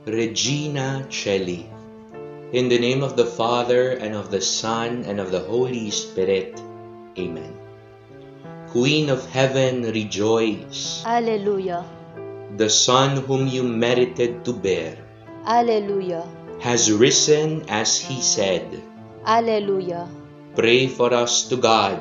Regina Coeli. In the name of the Father, and of the Son, and of the Holy Spirit. Amen. Queen of Heaven, rejoice. Alleluia. The Son whom you merited to bear Alleluia. has risen as he said. Alleluia. Pray for us to God.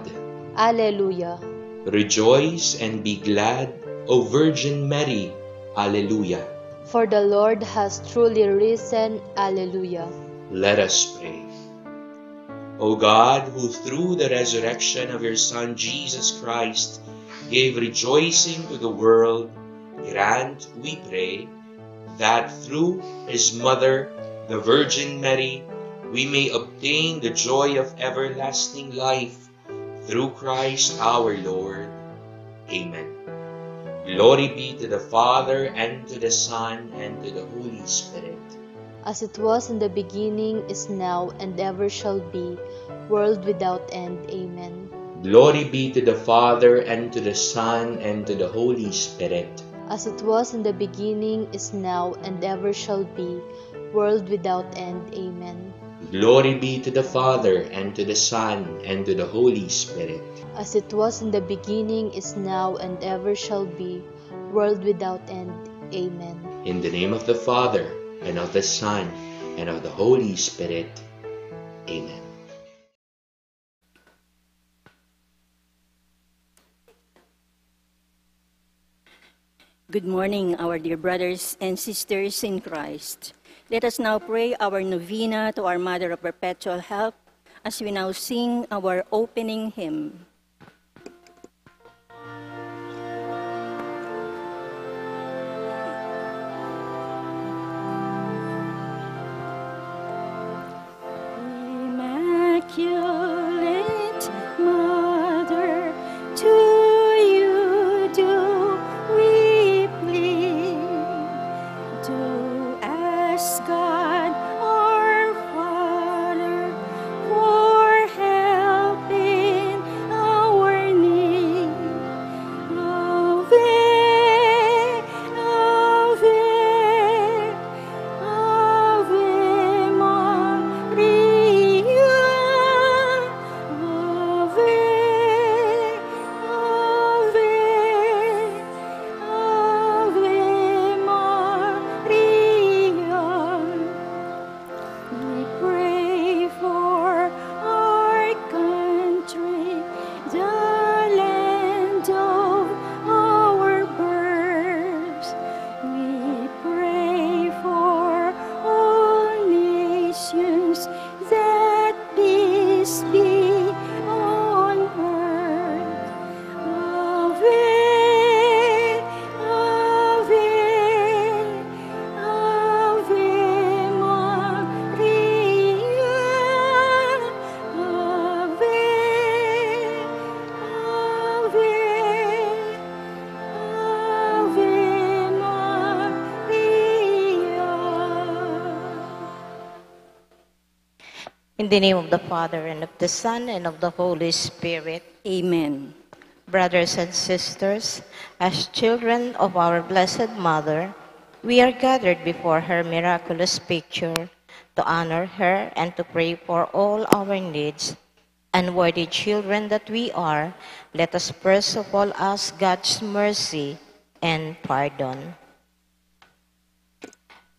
Alleluia. Rejoice and be glad, O Virgin Mary. Alleluia. For the Lord has truly risen. Alleluia. Let us pray. O God, who through the resurrection of your Son Jesus Christ gave rejoicing to the world, grant, we pray, that through his mother, the Virgin Mary, we may obtain the joy of everlasting life, through Christ our Lord. Amen. Glory be to the Father, and to the Son, and to the Holy Spirit. As it was in the beginning, is now, and ever shall be, world without end. Amen. Glory be to the Father, and to the Son, and to the Holy Spirit. As it was in the beginning, is now, and ever shall be, world without end. Amen. Glory be to the Father, and to the Son, and to the Holy Spirit. As it was in the beginning, is now, and ever shall be, world without end. Amen. In the name of the Father, and of the Son, and of the Holy Spirit. Amen. Good morning, our dear brothers and sisters in Christ. Let us now pray our novena to our Mother of Perpetual Help as we now sing our opening hymn. Immaculate Mother, to you do we plead. To ask God our Father for help in our need. Ave, Ave, Ave Maria. Ave, Ave, Ave Maria. We pray for our country, the land of our births. We pray for all nations, that peace be on earth. Ave, Ave, Ave Maria. Ave, Ave, Ave Maria. In the name of the Father, and of the Son, and of the Holy Spirit. Amen. Brothers and sisters, as children of our Blessed Mother, we are gathered before her miraculous picture to honor her and to pray for all our needs. Unworthy children that we are, let us first of all ask God's mercy and pardon.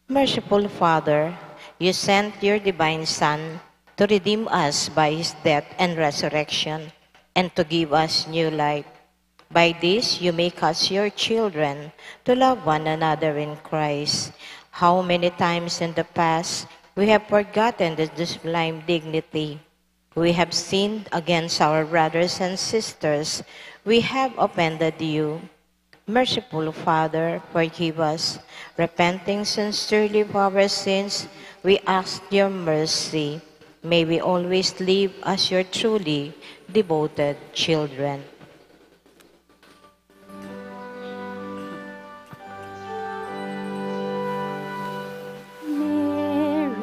Merciful Father, you sent your divine Son to redeem us by his death and resurrection, and to give us new life. By this you make us your children, to love one another in Christ. How many times in the past we have forgotten this sublime dignity. We have sinned against our brothers and sisters. We have offended you. Merciful Father, forgive us. Repenting sincerely of our sins, we ask your mercy. May we always live as your truly devoted children. Mary,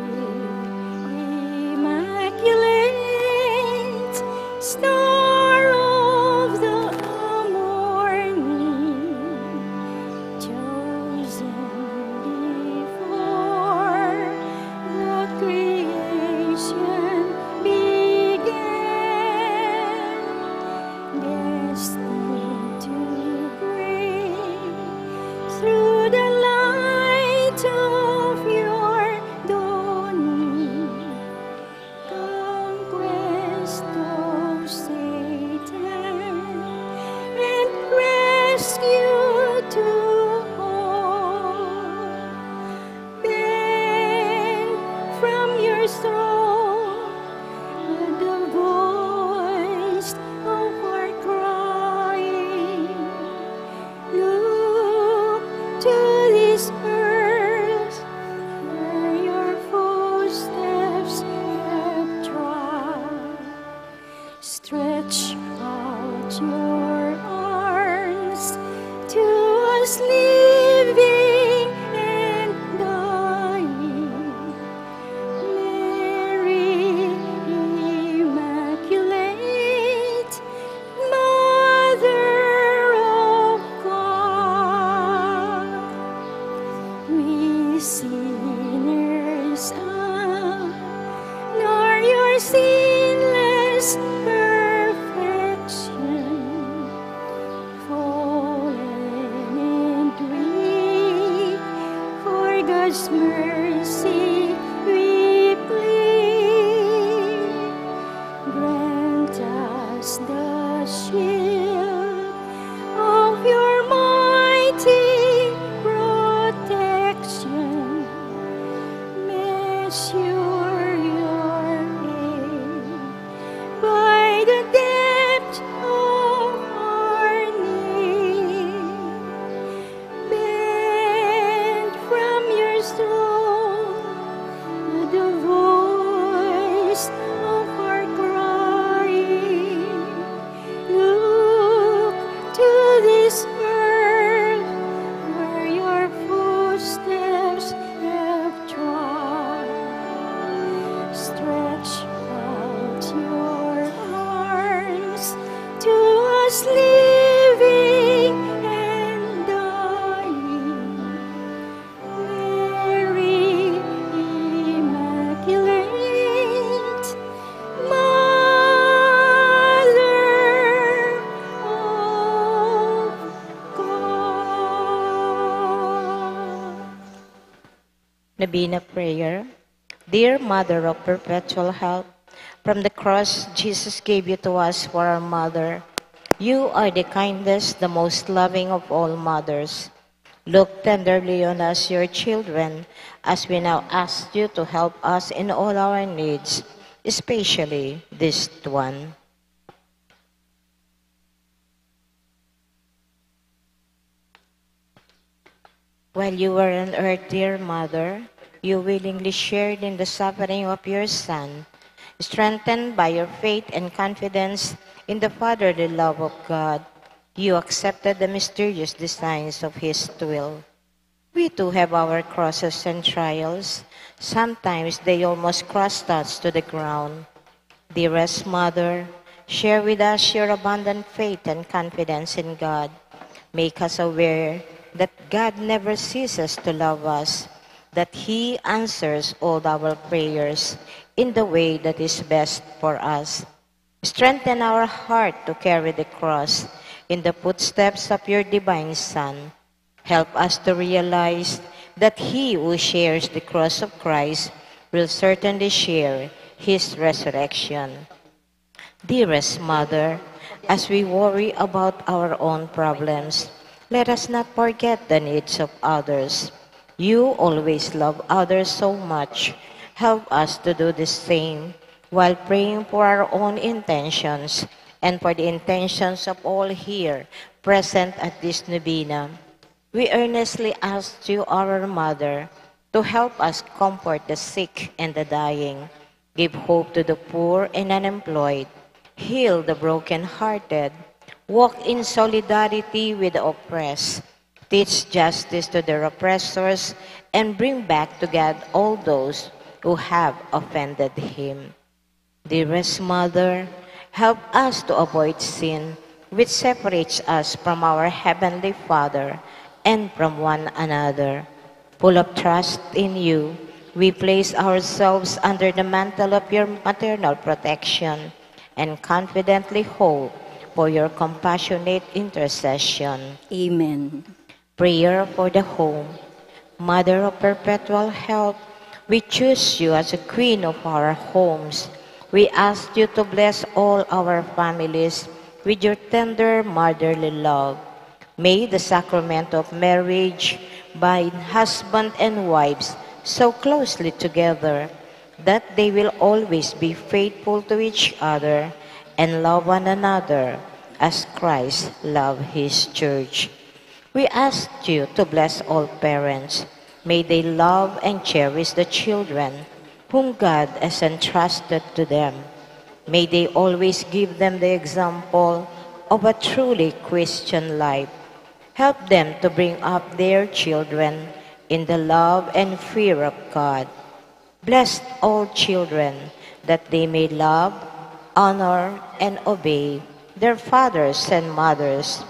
Immaculate, Star of the morning, chosen before out your arms to us living and dying. Mary, Immaculate, Mother of God, we sinners nor your sinless perfection, fallen and weak, for God's mercy we plead. Grant us the shield of your mighty protection. Measure your aid by the depth of our need. Bend from your throne the voice of our crying. Look to this earth where your footsteps have trod. Stretch out your arms to us living and dying. Mary, Immaculate, Mother of God. Novena Prayer. Dear Mother of Perpetual Help, from the cross Jesus gave you to us for our mother. You are the kindest, the most loving of all mothers. Look tenderly on us, your children, as we now ask you to help us in all our needs, especially this one. While you were on earth, dear Mother, you willingly shared in the suffering of your Son, strengthened by your faith and confidence in the fatherly love of God. You accepted the mysterious designs of His will. We too have our crosses and trials. Sometimes they almost crushed us to the ground. Dearest Mother, share with us your abundant faith and confidence in God. Make us aware that God never ceases to love us, that He answers all our prayers in the way that is best for us. Strengthen our heart to carry the cross in the footsteps of your divine Son. Help us to realize that he who shares the cross of Christ will certainly share His resurrection. Dearest Mother, as we worry about our own problems, let us not forget the needs of others. You always love others so much. Help us to do the same while praying for our own intentions and for the intentions of all here present at this novena. We earnestly ask you, our Mother, to help us comfort the sick and the dying, give hope to the poor and unemployed, heal the broken-hearted, walk in solidarity with the oppressed, teach justice to their oppressors, and bring back to God all those who have offended Him. Dearest Mother, help us to avoid sin, which separates us from our Heavenly Father and from one another. Full of trust in you, we place ourselves under the mantle of your maternal protection and confidently hope for your compassionate intercession. Amen. Prayer for the home. Mother of perpetual help, we choose you as a queen of our homes. We ask you to bless all our families with your tender motherly love. May the sacrament of marriage bind husband and wives so closely together that they will always be faithful to each other and love one another as Christ loved His church. We ask you to bless all parents. May they love and cherish the children whom God has entrusted to them. May they always give them the example of a truly Christian life. Help them to bring up their children in the love and fear of God. Bless all children that they may love, honor, and obey their fathers and mothers.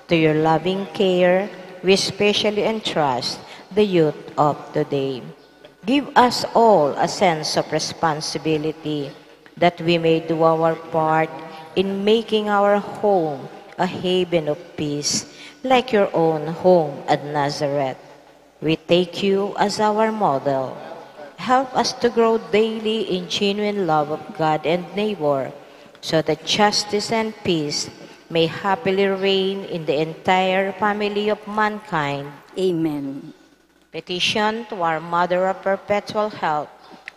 To your loving care, we especially entrust the youth of today. Give us all a sense of responsibility that we may do our part in making our home a haven of peace, like your own home at Nazareth. We take you as our model. Help us to grow daily in genuine love of God and neighbor, so that justice and peace may happily reign in the entire family of mankind. Amen. Petition to our Mother of Perpetual Help,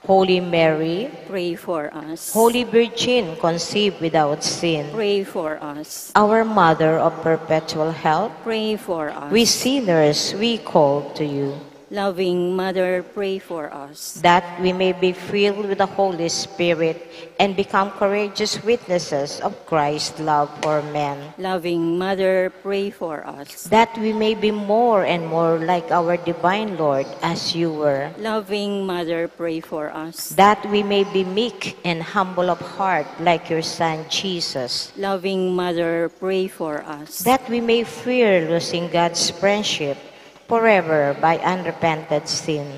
Holy Mary, Pray for us. Holy Virgin conceived without sin, Pray for us. our Mother of Perpetual Help, Pray for us. we sinners, we call to you, Loving Mother, pray for us. that we may be filled with the Holy Spirit and become courageous witnesses of Christ's love for men, Loving Mother, pray for us. that we may be more and more like our divine Lord as you were, Loving Mother, pray for us. that we may be meek and humble of heart like your Son Jesus, Loving Mother, pray for us. that we may fear losing God's friendship forever by unrepented sin,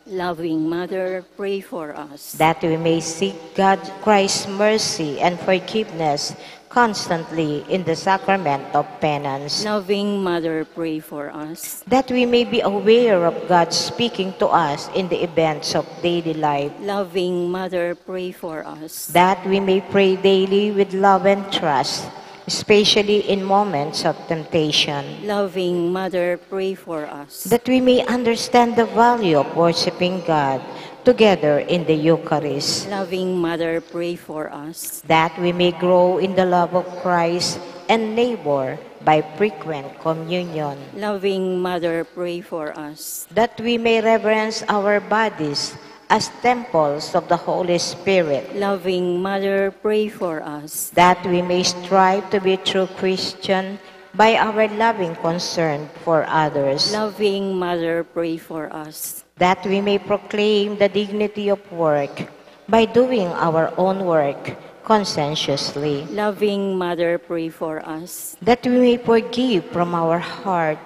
Loving Mother, pray for us. that we may seek God Christ's mercy and forgiveness constantly in the sacrament of penance, Loving Mother, pray for us. that we may be aware of God speaking to us in the events of daily life, Loving Mother, pray for us. that we may pray daily with love and trust, especially in moments of temptation, Loving Mother, pray for us. that we may understand the value of worshiping God together in the Eucharist, Loving Mother, pray for us. that we may grow in the love of Christ and neighbor by frequent communion, Loving Mother, pray for us. that we may reverence our bodies as temples of the Holy Spirit, Loving Mother, pray for us. that we may strive to be true Christian by our loving concern for others, Loving Mother, pray for us. that we may proclaim the dignity of work by doing our own work conscientiously, Loving Mother, pray for us. that we may forgive from our heart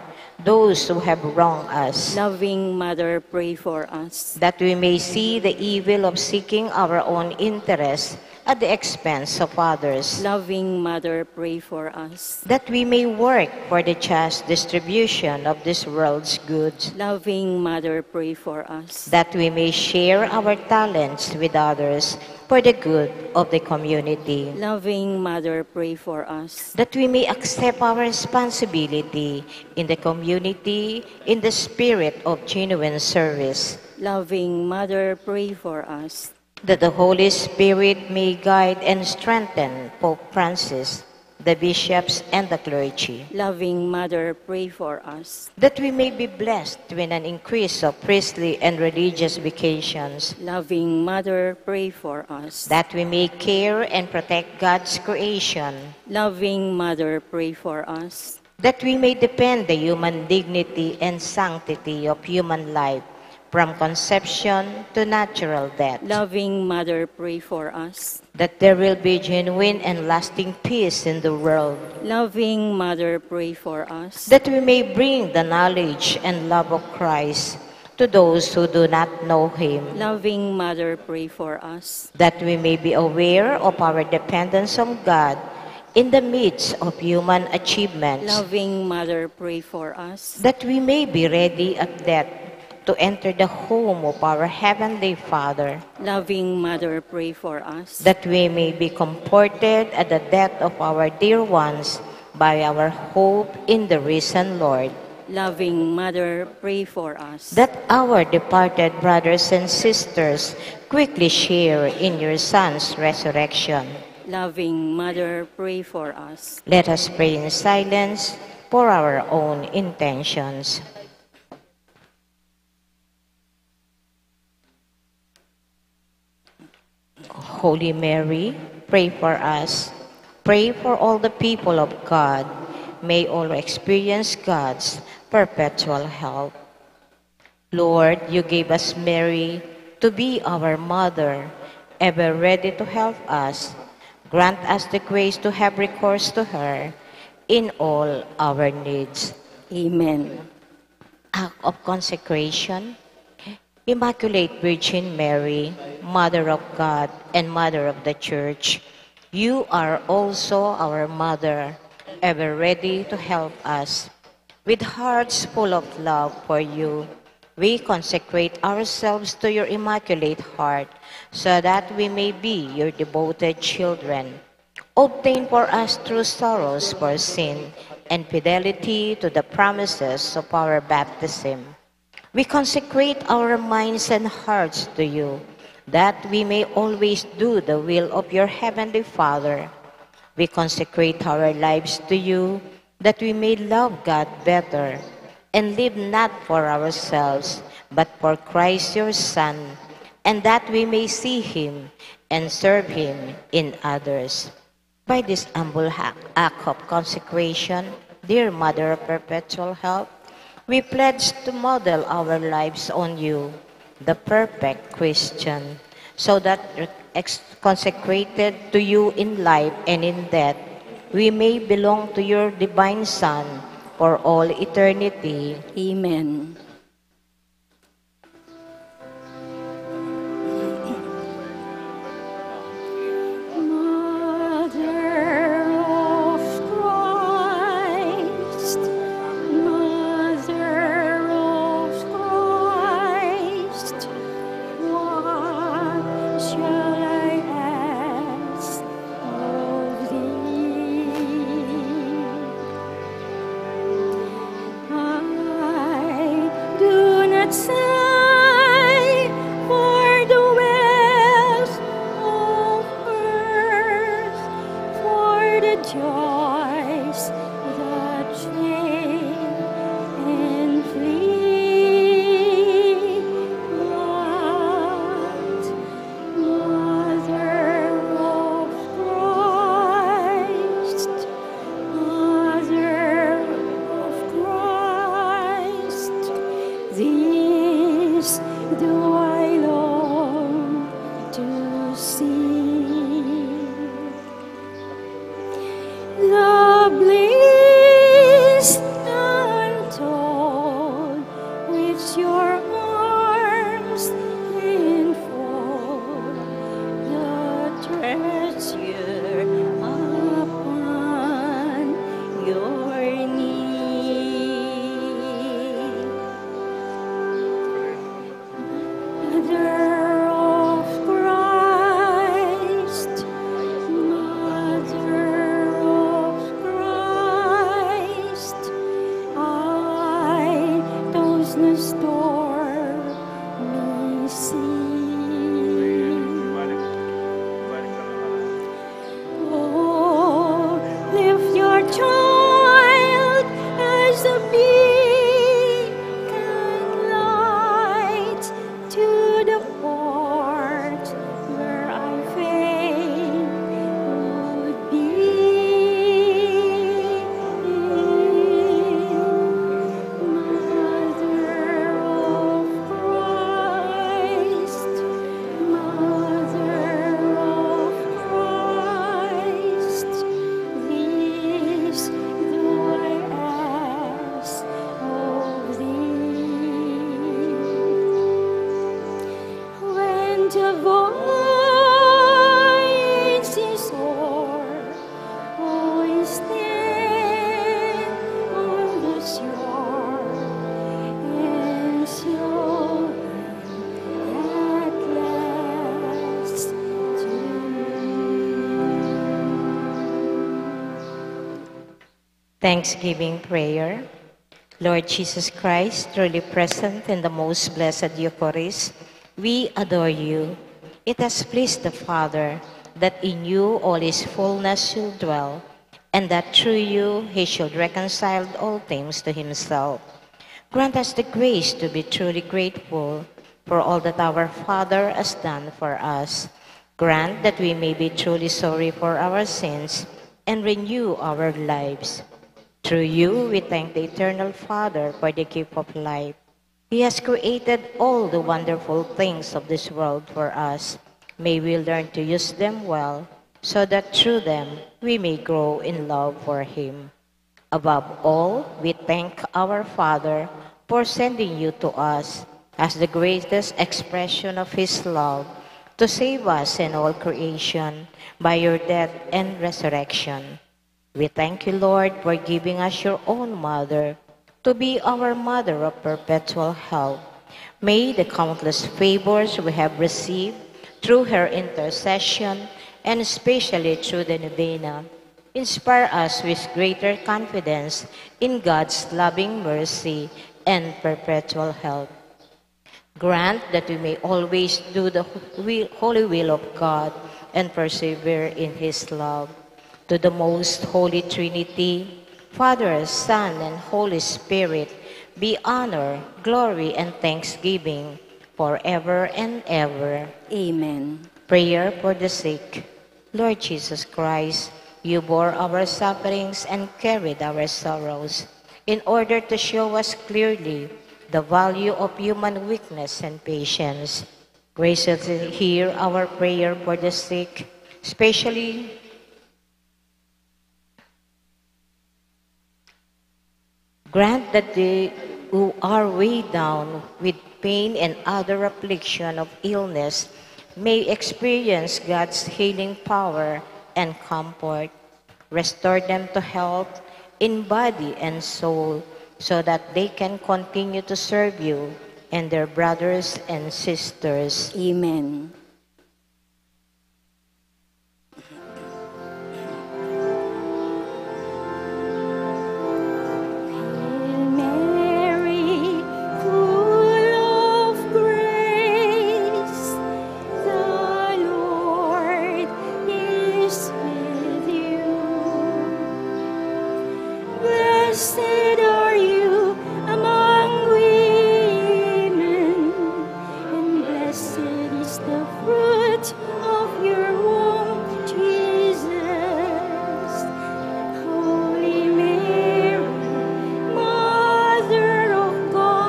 those who have wronged us, Loving Mother, pray for us. that we may see the evil of seeking our own interests at the expense of others, Loving Mother, pray for us. that we may work for the just distribution of this world's goods, Loving Mother, pray for us. that we may share our talents with others for the good of the community, Loving Mother, pray for us. that we may accept our responsibility in the community in the spirit of genuine service, Loving Mother, pray for us. that the Holy Spirit may guide and strengthen Pope Francis, the bishops, and the clergy, Loving Mother, pray for us. that we may be blessed with an increase of priestly and religious vocations, Loving Mother, pray for us. that we may care and protect God's creation, Loving Mother, pray for us. that we may defend the human dignity and sanctity of human life from conception to natural death, Loving Mother, pray for us. that there will be genuine and lasting peace in the world, Loving Mother, pray for us. that we may bring the knowledge and love of Christ to those who do not know Him, Loving Mother, pray for us. that we may be aware of our dependence on God in the midst of human achievements, Loving Mother, pray for us. that we may be ready at death to enter the home of our Heavenly Father, Loving Mother, pray for us. that we may be comforted at the death of our dear ones by our hope in the risen Lord, Loving Mother, pray for us. that our departed brothers and sisters quickly share in your Son's resurrection. Loving Mother, pray for us. Let us pray in silence for our own intentions. Holy Mary, pray for us. Pray for all the people of God. May all experience God's perpetual help. Lord, you gave us Mary to be our mother, ever ready to help us. Grant us the grace to have recourse to her in all our needs. Amen. Act of consecration. Immaculate Virgin Mary, Mother of God and Mother of the Church, you are also our Mother, ever ready to help us. With hearts full of love for you, we consecrate ourselves to your Immaculate Heart, so that we may be your devoted children. Obtain for us true sorrows for sin and fidelity to the promises of our baptism. We consecrate our minds and hearts to you, that we may always do the will of your Heavenly Father. We consecrate our lives to you, that we may love God better and live not for ourselves, but for Christ your Son, and that we may see him and serve him in others. By this humble act of consecration, dear Mother of Perpetual Help, we pledge to model our lives on you, the perfect Christian, so that consecrated to you in life and in death, we may belong to your divine Son for all eternity. Amen. Thanksgiving prayer. Lord Jesus Christ, truly present in the most blessed Eucharist, we adore you. It has pleased the Father that in you all his fullness should dwell, and that through you he should reconcile all things to himself. Grant us the grace to be truly grateful for all that our Father has done for us. Grant that we may be truly sorry for our sins and renew our lives. Through you, we thank the Eternal Father for the gift of life. He has created all the wonderful things of this world for us. May we learn to use them well, so that through them we may grow in love for Him. Above all, we thank our Father for sending you to us as the greatest expression of His love to save us and all creation by your death and resurrection. We thank you, Lord, for giving us your own mother to be our mother of perpetual help. May the countless favors we have received through her intercession and especially through the novena inspire us with greater confidence in God's loving mercy and perpetual help. Grant that we may always do the holy will of God and persevere in His love. To the most holy Trinity, Father, Son, and Holy Spirit, be honor, glory, and thanksgiving forever and ever. Amen. Prayer for the sick. Lord Jesus Christ, you bore our sufferings and carried our sorrows in order to show us clearly the value of human weakness and patience. Graciously hear our prayer for the sick, especially grant that they who are weighed down with pain and other affliction of illness may experience God's healing power and comfort. Restore them to health in body and soul so that they can continue to serve you and their brothers and sisters. Amen. Blessed are you among women, and blessed is the fruit of your womb, Jesus. Holy Mary, Mother of God,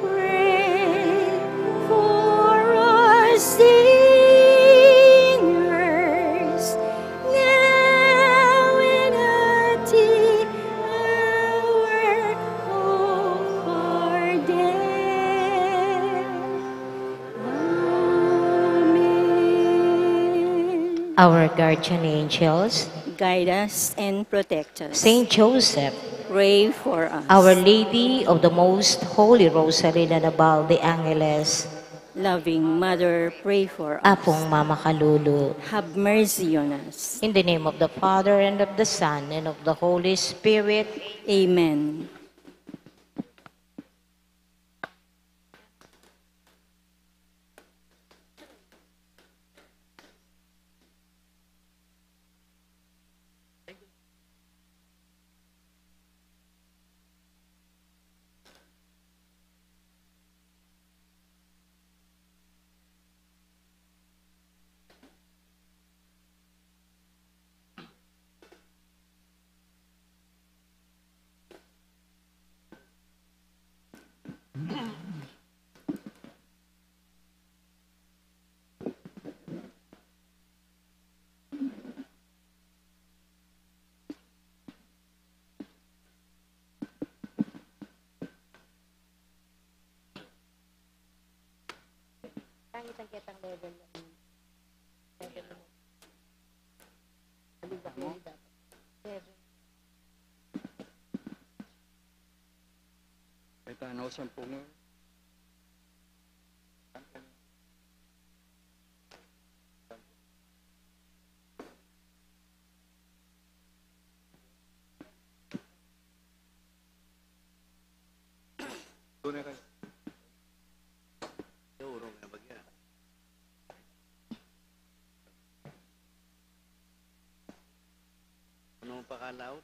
pray for us sinners, now and at the hour of our death. Amen. Our guardian angels, Guide us and protect us. Saint Joseph, Pray for us. Our Lady of the Most Holy Rosary na Nabal de Angeles, Loving Mother, pray for us. Apong Mama Kalulu, Have mercy on us. in the name of the Father, and of the Son, and of the Holy Spirit. Amen. May tanaw sa pungo. Tunay kayo. Urong na bagya. Anong pakalaw?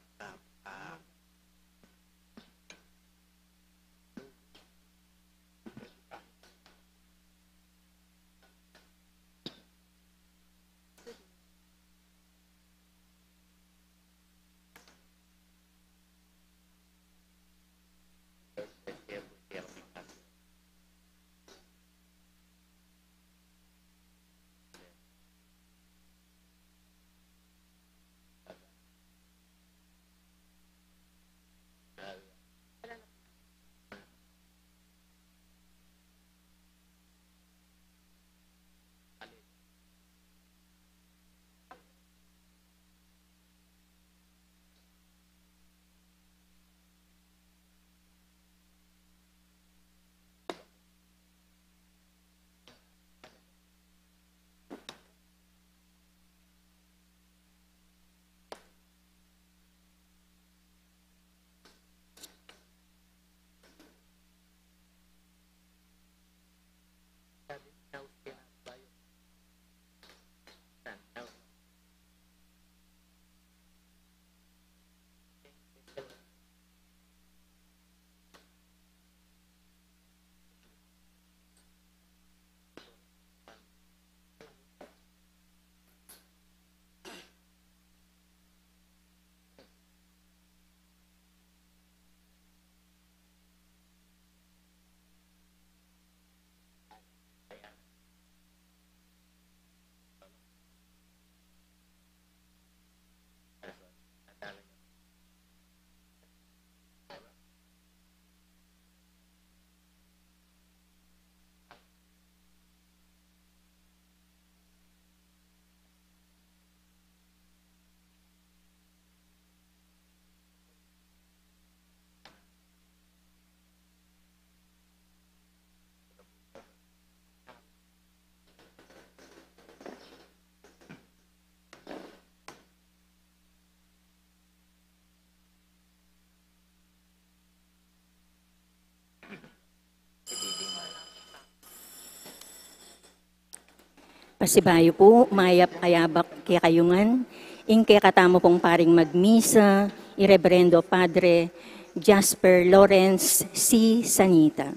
Pasibayo po, mayap kayabak kaya kayungan, kaya katamo pong paring magmisa, Ireverendo Padre Jasper Lawrence C. Sanita.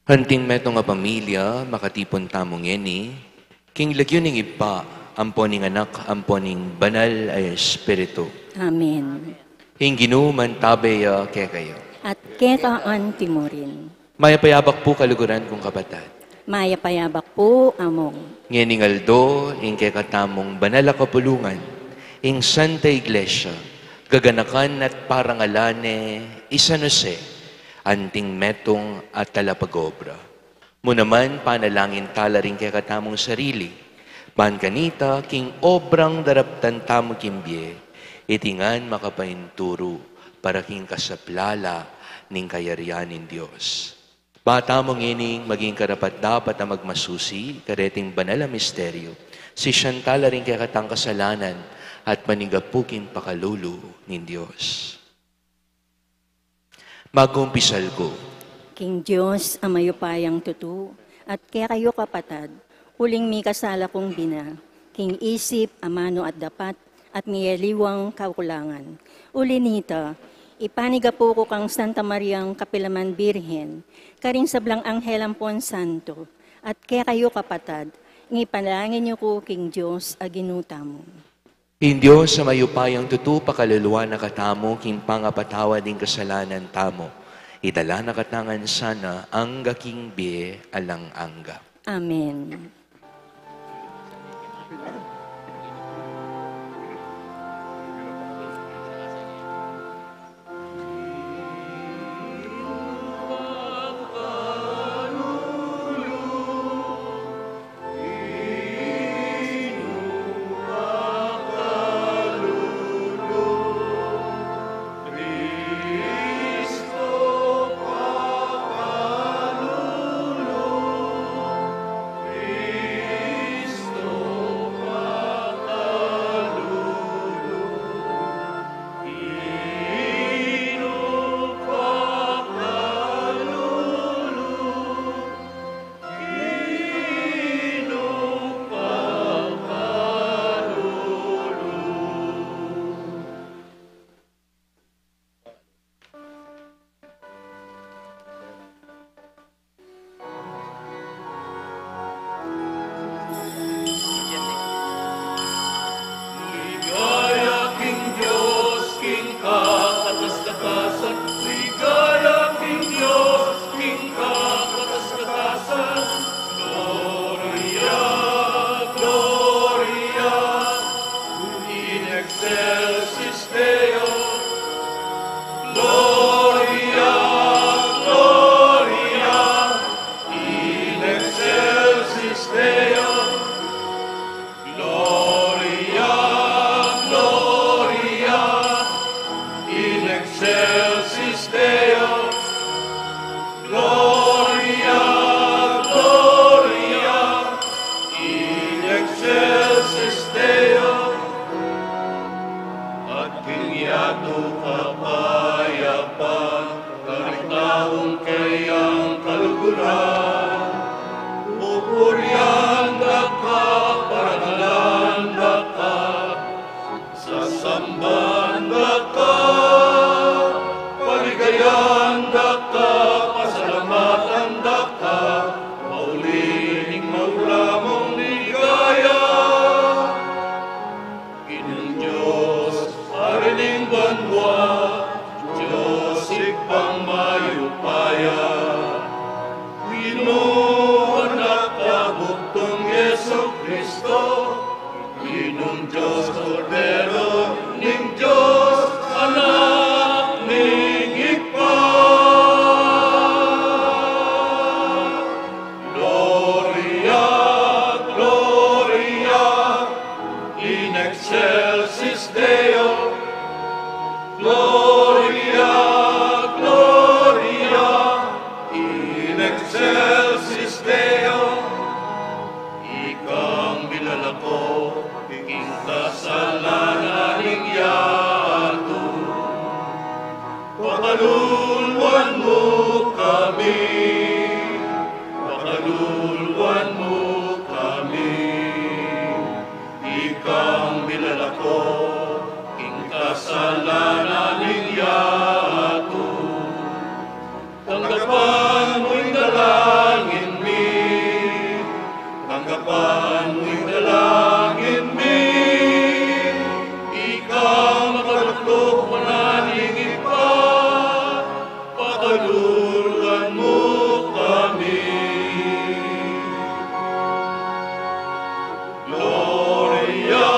Hanting metong nga pamilya, makatipon tamong yeni, king lagyo ning ipa, amponing anak, amponing banal ay espiritu. Amen. Hinginu man tabeya kaya kayo. At kekaan timorin. Mayapayabak po kaluguran kong kapatad. Mayapayabak po among. Ngening aldo, ing katamong banal a kapulungan, ing Santa Iglesia, gaganakan at parangalane, isanose, anting metong at talapagobra. Munaman panalangin tala rin kay katamong sarili. Ban kanita king obrang daraptan tamo kimbye. Itingan makapainturo para king kasaplala ning kayarianin Diyos. Bata mong ining maging karapat dapat na magmasusi kareting banal a misteryo. Si Shantala rin kay katang kasalanan at manigapukin pakalulu nin Diyos. Magumpisal ko. King Diyos, amayupayang tutu, at kaya kayo kapatad, uling mi kasala kong bina, king isip, amano at dapat, at miyaliwang kaukulangan. Uli nita, ipaniga po ko kang Santa Mariang Kapilaman Birhen, karing sablang Anghel Ampon Santo, at kaya kayo kapatad, ngipanalangin niyo ko, King Diyos, aginuta mo. In Diyos sa mayupayang tutu pakaluluwa na katamo, king pangapatawa din kasalanan tamo. Itala na katangan sana ang gaking biye alang angga. Amen. kaluhuran. Pupurihan ka, parangalan ka, sasambahan ka, paligayan ka, pasalamatan ka, maulining maulamong ligaya. Ginong Diyos, arining banwa, Diyos ikpang mayupaya. Ginoo anak kabugtong Yesu Kristo, Ginong Diyos Kordero ning Diyos anak ning Ipa. Gloria, Gloria, in excelsis Deo. Gloria, Gloria, in excelsis Deo. Ikang bilalako, king kasalanan yato. Pakaluluan mo kami, pakaluluan mo kami. Ikang bilalako, king kasalanan yato. Tanggapan mo'y dalangin mi, tanggapan mo'y dalangin mi. Ikaw makaluklok mananing ipa, pakaluluan mo kami. Gloria,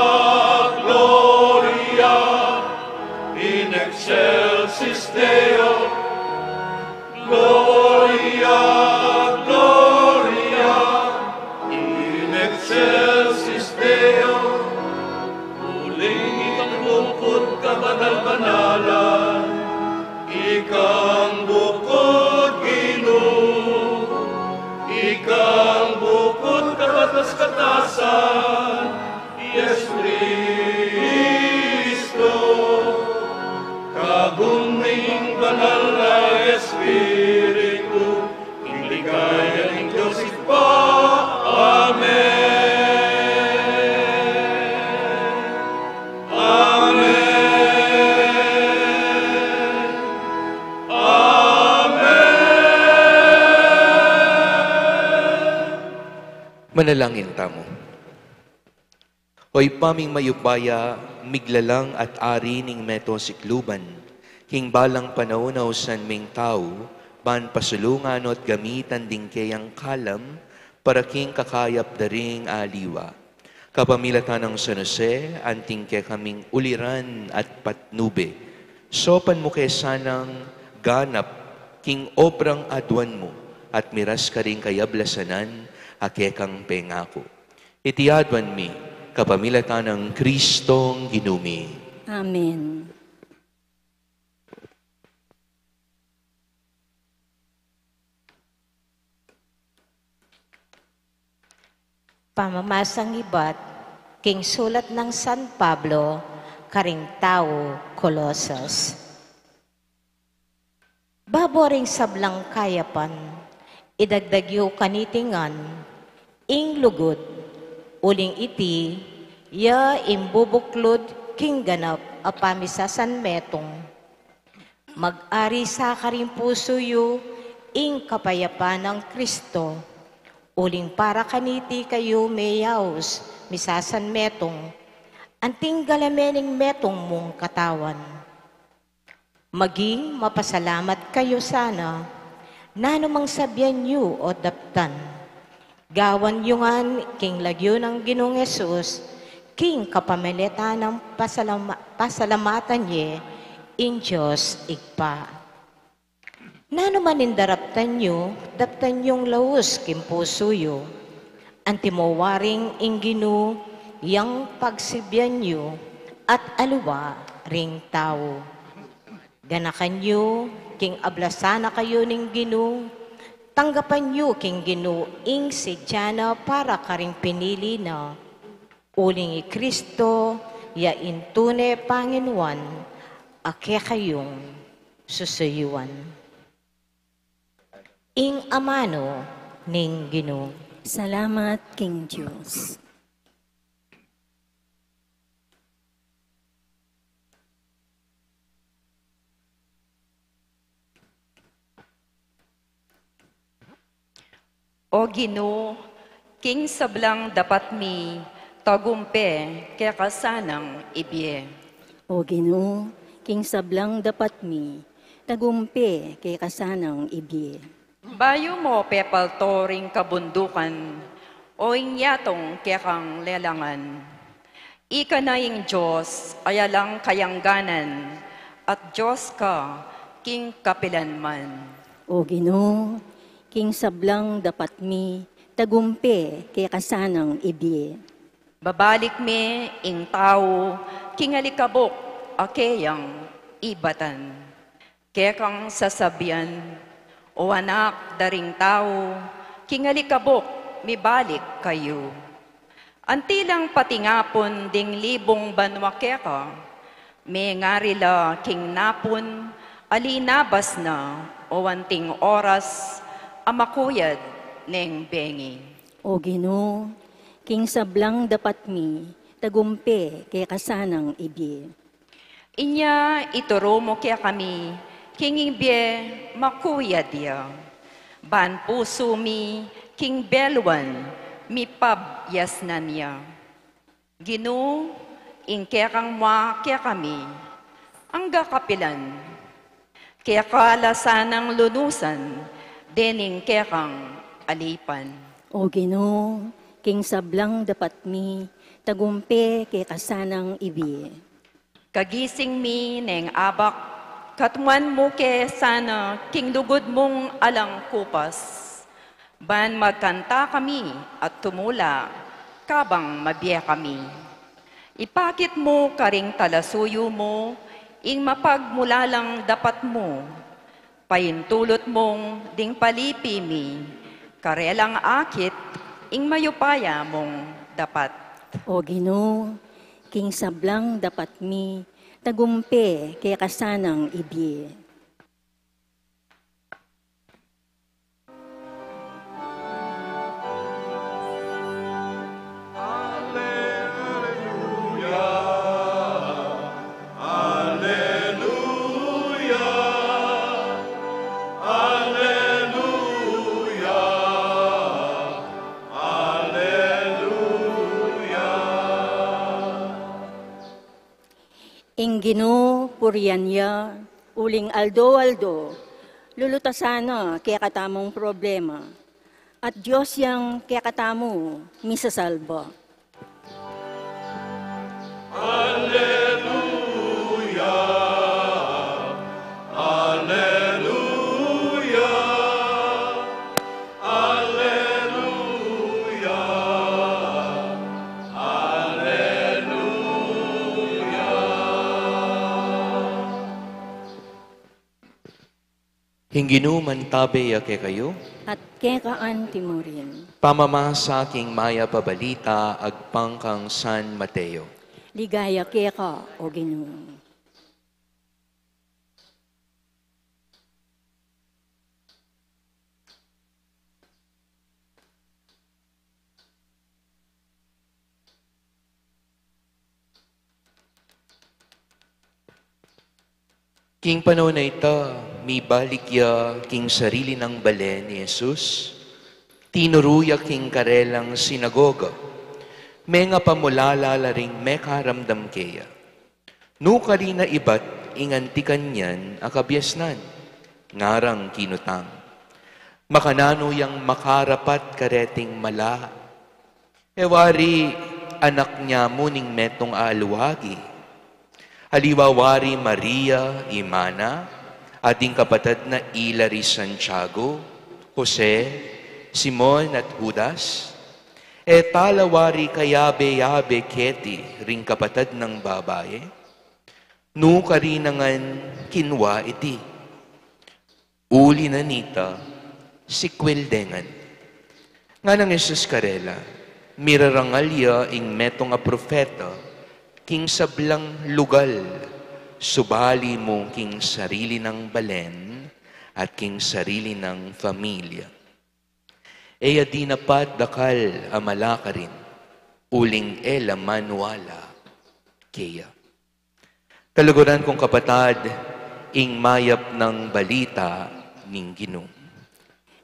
Gloria, in excelsis Deo. Gloria, Gloria, in excelsis Deo. Muling ikang bukod kabanal-banalan, ikang bukod Ginoo, ikang bukod kabatas-katasan, Yes Cristo. Kabunging banal na Espiritu, iligaya ng Diyos Ipa. Amen. Amen. Amen. Manalangin tamo. Hoy paming mayupaya, miglalang at ari ning meto sikluban, king balang panaunaw san ming tao, ban pasulungan at gamitan ding kayang kalam, para king kakayap daring aliwa. Kapamilatan ng San Jose, anting ke kaming uliran at patnube. Sopan mo kay sanang ganap, king obrang adwan mo, at miras ka rin kayablasanan, akekang pengako. Itiadwan mi, kapamilatan ng Kristong Ginumi. Amen. Pamamasang ibat, king sulat ng San Pablo, karing tao, Colossus. Baboring sablang kayapan, idagdagyo kanitingan, ing lugod, uling iti, ya imbubuklod king ganap apamisasan metong. Mag-ari sa karing puso yu, ing kapayapan ng Kristo, uling para kaniti kayo mayaos, misasan metong, anting galamening metong mong katawan. Maging mapasalamat kayo sana, nanumang sabyan yu o daptan. Gawan yungan king lagyo ng Ginoong Yesus, king kapamilita ng pasalamatan niya, in Diyos igpa. Nanuman indaraptan nyo, daptan yung laus kim puso yu, antimowaring ing Ginoo, yang pagsibyan nyo, at aluwa ring tao. Ganakan nyo, king ablasana kayo ning Ginoo, tanggapan nyo king Ginoo ing sidyana para karing pinili na, uling i Kristo, ya intune Panginoon, ake kayong susuyuan. Ing amano ning Ginoo. Salamat, King Diyos. O Ginoo, king sablang dapat mi tagumpe kaya kasanang ibye. O Ginoo, king sablang dapat mi, tagumpe kay kasanang ibye. Bayo mo pepaltoring kabundukan o inyatong kaya kang lelangan. Ika na ing Diyos, ayalang kayangganan, at Diyos ka, king kapilanman. O Ginoo, king sablang dapat mi, tagumpe kay kasanang ibye. Babalik mi ing tao, king alikabok, akeyang ibatan. Kaya kang sasabihan, o anak daring tao, king alikabok, mibalik kayo. Antilang patingapon ding libong banwa keka, may ngarila king napon, alinabas na, o anting oras, amakuyad neng bengi. O Ginoo, king sablang dapat mi, tagumpe kay kasanang ibye. Inya ituro mo kaya kami, king ibye makuyad ya. Ban puso mi, king belwan, mi pabyas na niya. Ginoo, ing kaya kang mwa kaya kami, ang gakapilan, kaya kalasanang lunusan, dening kaya kang alipan. O Ginoo, king sablang dapat mi, tagumpe kay kasanang ibye. Kagising mi neng abak, katuan mo ke sana king lugod mong alang kupas. Ban magkanta kami at tumula, kabang mabiya kami. Ipakit mo karing talasuyo mo, ing mapagmulalang dapat mo. Pahintulot mong ding palipi mi, karelang akit, ing mayupaya mong dapat. O Ginoo, king sablang dapat mi, tagumpe kay kasanang ibye. Ing Ginoo, puryanya, uling aldo-aldo, lulutasana kaya katamong problema, at Diyos yang kaya katamo, misasalba. Hingginu mantabe yake kayo, At kekaan timurin, pamamasa king maya pabalita agpangkang San Mateo. ligaya keka o Ginoo. King panahon na ita, mi balik ya king sarili ng balen ni Jesus, tinuruya king karelang sinagoga, may nga pamulala ring may karamdam kaya. Nukari na ibat ingantikan niyan akabyasnan, ngarang kinutang. Makanano yang makarapat kareting mala, ewari anak niya muning metong aaluwagi. Haliwawari Maria, Imana, ating kapatid na Hilary Santiago, Jose, Simon at Judas, e talawari kayabe-yabe Keti, ring kapatid ng babae, nukarinangan kinwa iti. Uli na nita, si Kwildengan. Nga ng Jesus Karela, mirarangalya ing metong a profeta, king sablang lugal, subali mo king sarili ng balen, at king sarili ng familia. Eya di napat dakal amala ka rin, uling ela manwala keya. Kaluguran kong kapatad, ing mayap ng balita ning Ginoo.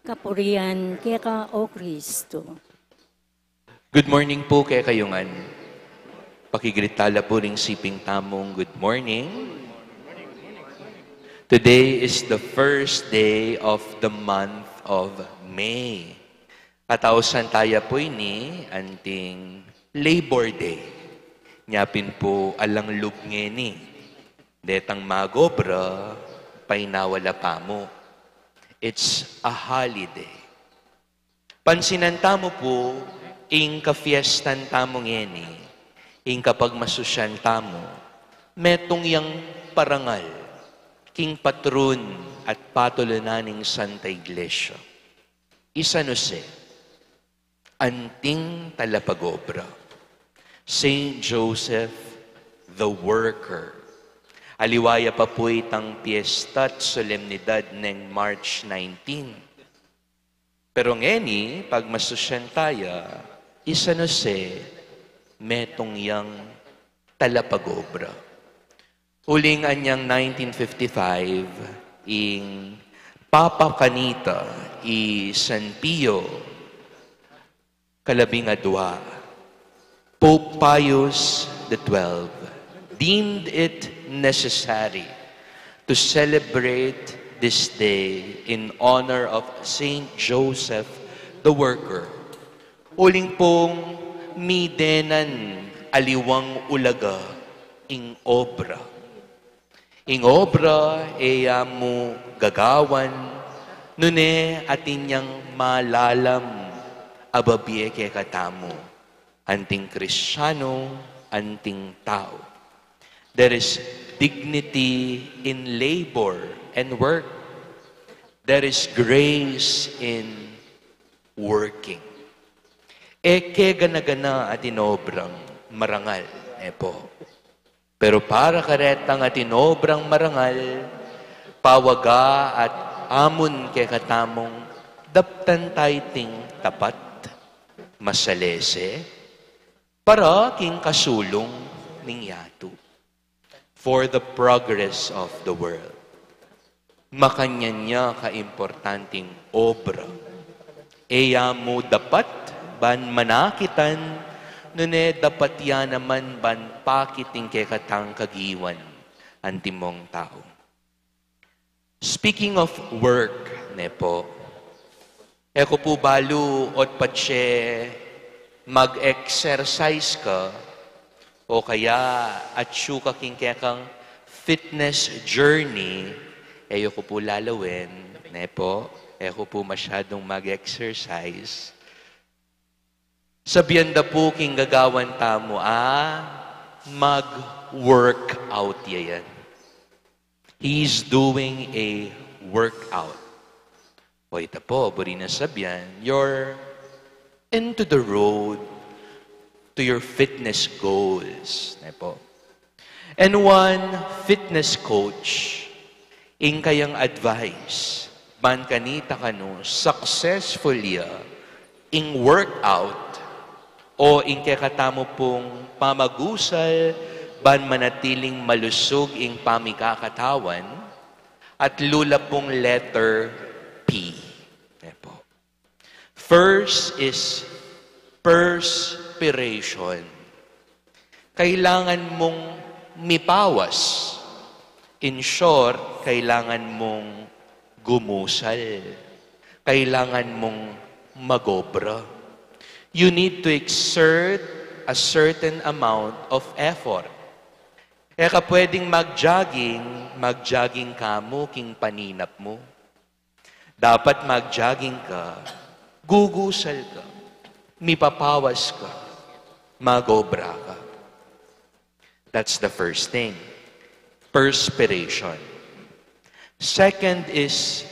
Kapurian keka o Kristo. Good morning po kay kayungan. Pakigritala po ring siping tamong good morning. Today is the first day of the month of May. Katausan tayo po ini anting Labor Day. Nyapin po alang lugngeni. Detang magobra, painawala pa mo. It's a holiday. Pansinan tamo po, ing ka-fiestan tamo ngeni, ing kapag masusyan tamo, metong yang parangal, king patron at patulananing Santa Iglesia. Isa no se, anting talapagobra, Saint Joseph, the worker. Aliwaya pa po itang piyesta at solemnidad ng March 19. Pero ngeni, pag masusyan tayo, isa no se, metong yang talapagobra. Huling anyang 1955, ing Papa Canita, San Pio, kalabing adwa, Pope Pius XII, deemed it necessary to celebrate this day in honor of Saint Joseph the Worker. Uling pong midenan aliwang ulaga ing obra. Ing obra eya mo gagawan nune atinyang malalam ababie ke katamo anting Kristiyano, anting tao. There is dignity in labor and work. There is grace in working. Eke gana-gana at inobrang marangal. Po. Pero para karetang at inobrang marangal, pawaga at amon ke katamong daptan tayting tapat, masalese, para king kasulong ning yato. For the progress of the world. Makanyan niya kaimportanting obra. Eya mo dapat ban manakitan, nune dapat yan naman ban pakiting kekatang kagiwan antimong tao. Speaking of work, nepo, eko po balu ot patse mag-exercise ka, o kaya atsu ka kingkekang fitness journey, eyo ko po lalawin, nepo, eyo po masyadong mag-exercise. Sabihan da po king gagawan tamo, mag-workout yayan. He's doing a workout. O ito po, buri na sabihan, you're into the road to your fitness goals. Po. And one fitness coach, ing kayang advice, ban kanita kano, successfully ing workout, o ing kakatamo pong pamagusal, ban manatiling malusog ing pamikakatawan, at lula pong letter P. Po. First is perspiration. Kailangan mong mipawas. In short, kailangan mong gumusal. Kailangan mong magobra. You need to exert a certain amount of effort. Kaya ka pwedeng mag-jogging ka mo, king paninap mo. Dapat mag-jogging ka, gugusal ka, mipapawas ka, magobra ka. That's the first thing. Perspiration. Second is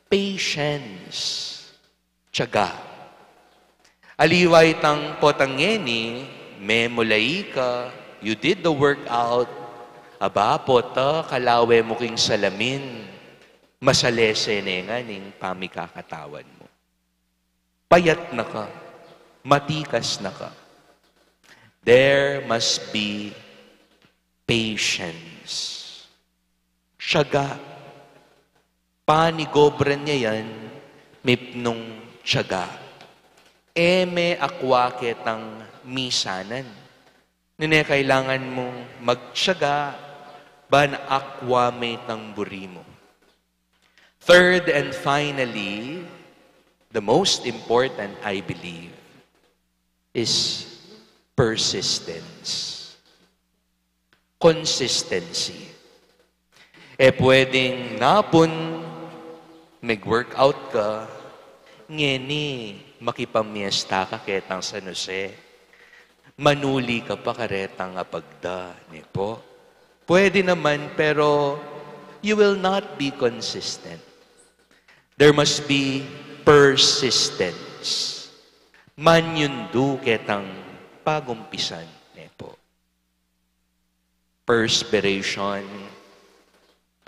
patience. Tiyaga. Aliway tang potangeni, memulay ka, you did the workout, aba pota, kalawe mo king salamin. Masalese nga ning pamikakatawan mo. Payat na ka, matikas na ka. There must be patience. Tiyaga. Panigobran niya yan, mipnong tiyaga. Eme akwa ketang misanan. Nene, kailangan mong magtiyaga, ban akwa may tangburi mo. Third and finally, the most important, I believe, is persistence. Consistency. Pwedeng napon, mag-workout ka, ngeni, makipamiesta ka ketang San Jose. Manuli ka pa karetang apagda. Po. Pwede naman, pero you will not be consistent. There must be persistence. Manyundu ketang pagumpisan. Po. Perspiration,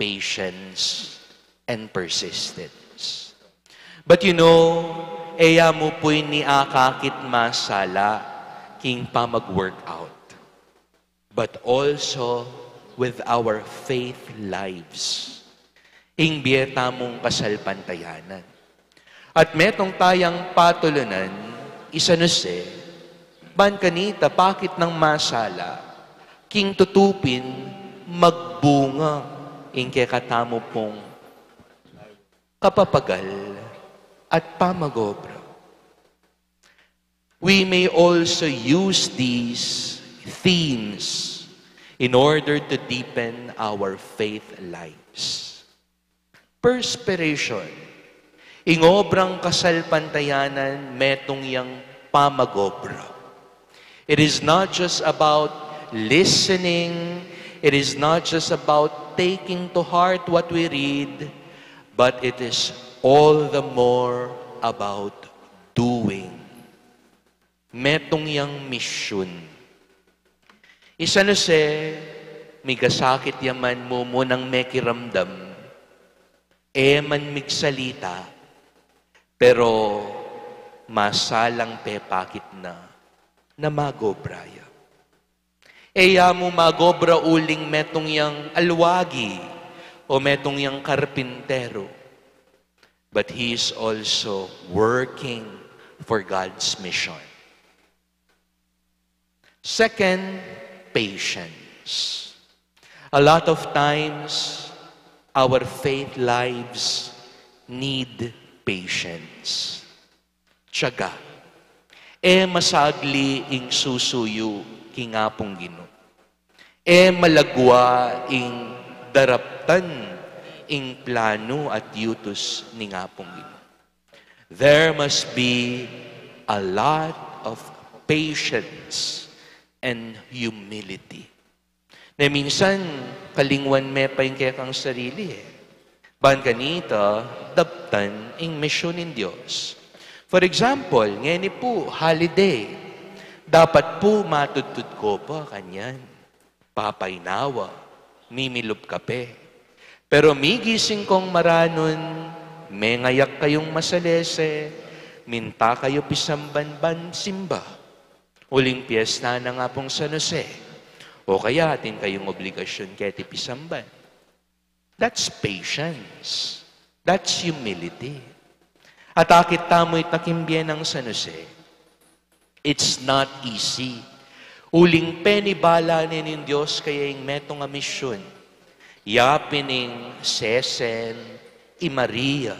patience, and persistence. But you know, eya mo po'y niakakit masala king pa mag-workout. But also with our faith lives. Ingbieta mong kasalpantayanan. At metong tayang patulunan, isa nuse, ban kanita pakit ng masala, king tutupin, magbunga, ingke katamo pong kapapagal at pamagobra. We may also use these themes in order to deepen our faith lives. Perspiration. Ingobrang kasalpantayanan metong yang pamagobra. It is not just about listening. It is not just about taking to heart what we read, but it is all the more about doing. Metong yang misyon. Isa na migasakit yaman mo munang mekiramdam, man migsalita, pero masalang pepakit na magobraya. Eya mo magobra uling metong yang alwagi o metong yang karpintero. But he is also working for God's mission. Second, patience. A lot of times, our faith lives need patience. Tiyaga. Masagli ing susuyo kingapong Ginoo. Malagwa ing daraptan ing plano at yutos ni ngapong Ginoo. There must be a lot of patience and humility. Na minsan, kalingwan me pa yung kekang sarili Ban kanita, daptan ing misyon ng Diyos. For example, ngayon po, holiday. Dapat po matutod ko pa kanyan. Papainawa, mimilup kape. Pero migising kong maranon, may ngayak kayong masalese, minta kayo pisamban-ban simba. Uling piyesta na nga pong San Jose. O kaya atin kayong obligasyon kaya tipisamban. That's patience. That's humility. At akit tamo'y takimbyen ng San Jose. It's not easy. Uling penibala nin Diyos kaya yung metong amisyon. Yapining Sesen, i Maria,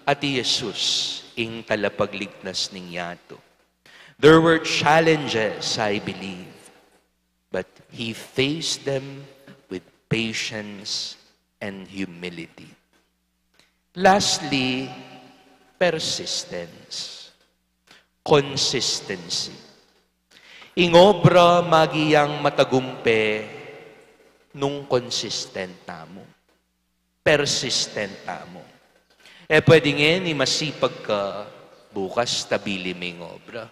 at i Jesus, ing talapaglignas ning yato. There were challenges, I believe. But he faced them with patience and humility. Lastly, persistence. Consistency. Ingobra magiyang matagumpe nung consistent tamo. Persistent tamo. Pwede nga ni masipag ka, bukas tabili may ngobra.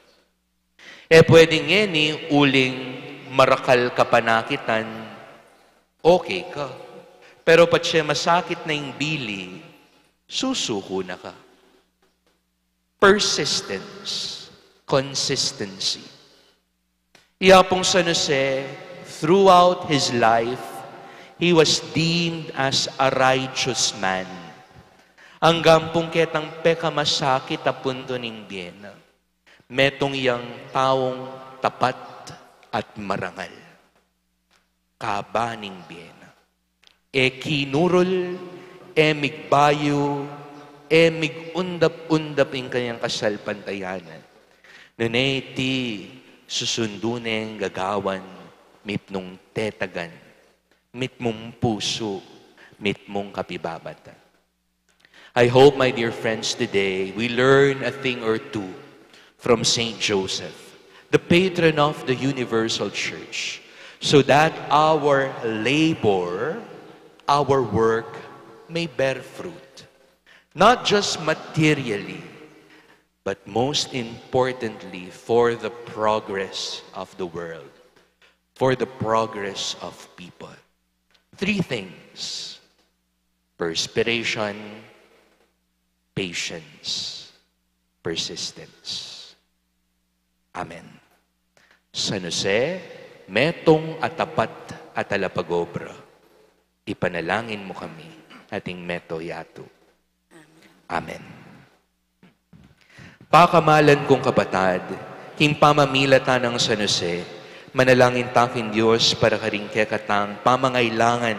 Pwede nga ni uling marakal ka panakitan, okay ka. Pero pat siya masakit na yung bili, susuko na ka. Persistence, consistency. Iyapong San Jose, throughout his life, he was deemed as a righteous man. Ang gampong ketang peka masakit apunto ning Biena. Metong iyang taong tapat at marangal. Kabaning Biena. E kinurol, e migbayo, e migundap-undap in kanyang kasalpantayanan. Nuneti, susunduneng gagawan, mitnong tetagan, mitmong puso, mitmong kapibabata. I hope, my dear friends, today we learn a thing or two from Saint Joseph, the patron of the Universal Church, so that our labor, our work may bear fruit, not just materially, but most importantly for the progress of the world, for the progress of people. Three things: perspiration, patience, persistence. Amen. San Jose, metong at tapat at alapagobra, ipanalangin mo kami, ating meto yato. Amen. Pakamalan kong kapatad, king pamamilatan ng San Jose, manalangin takin Diyos para karing kekatang pamangailangan,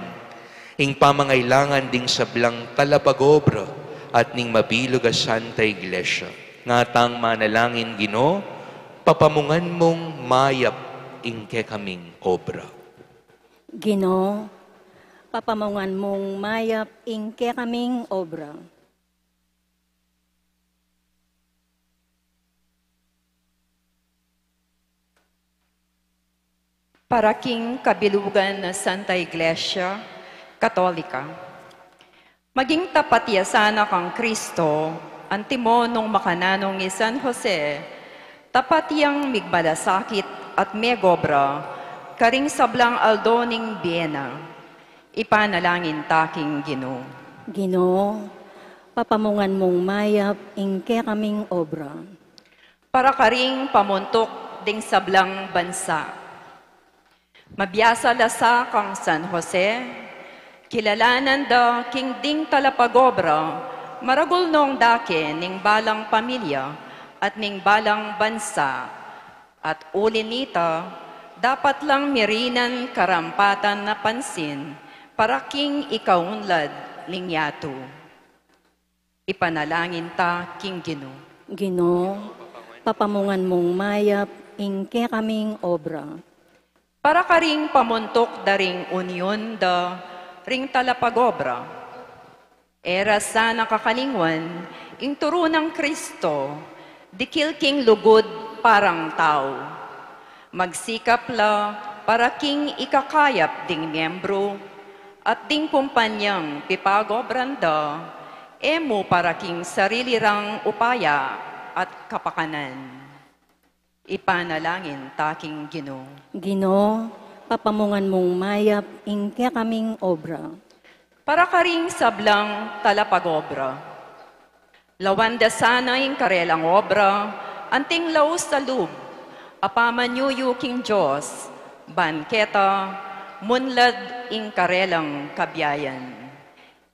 ing pamangailangan ding sablang talapagobra at ning mabilog a Santa Iglesia. Ngatang manalangin Ginoo, papamungan mong mayap ing kaming obra. Ginoo, papamungan mong mayap ing kaming obra. Para king kabilugan na Santa Iglesia Katolika, maging tapat sana kang Kristo, antimo nung makananong ni San Jose, tapat yang migmalasakit at megobra, karing sablang aldoning Biena, ipanalangin taking Ginoo. Ginoo, papamungan mong mayap ing kaming obra. Para karing pamuntok ding sablang bansa, mabiyasa lasa kang San Jose, kilalanan da king ding talapagobra, maragul nong dake ning balang pamilya at ning balang bansa, at ulin nita, dapat lang mirinan karampatan na pansin, para king ikaunlad lingyato. Ipanalangin ta king Ginoo. Ginoo, papamungan mong mayap ing kaming obra. Para karing pamuntok daring unyon da ring talapagobra. Era sana kakalingwan, ing turo ng Kristo, dikil king lugod parang tao. Magsikap la para king ikakayap ding miyembro, at ding kumpanyang pipagobranda, emo para king sarili rang upaya at kapakanan. Ipanalangin taking Ginoo. Ginoo, papamungan mong mayap ing kaming obra. Para karing sablang talapagobra. Lawanda sana ing karelang obra, anting laos sa loob, apamanyuyu king Diyos, banketa, munlad ing karelang kabyayan.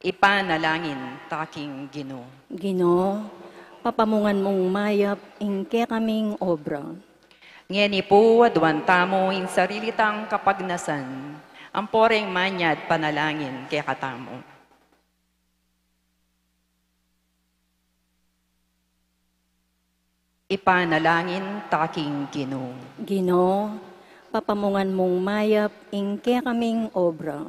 Ipanalangin taking Ginoo. Ginoo, papamungan mong mayap ing kaming obra. Ngeni po, adwantamo in sarilitang kapagnasan, ang poreng manyad panalangin kay katamo. Ipanalangin taking Ginoo. Ginoo, papamungan mong mayap ing kaming obra.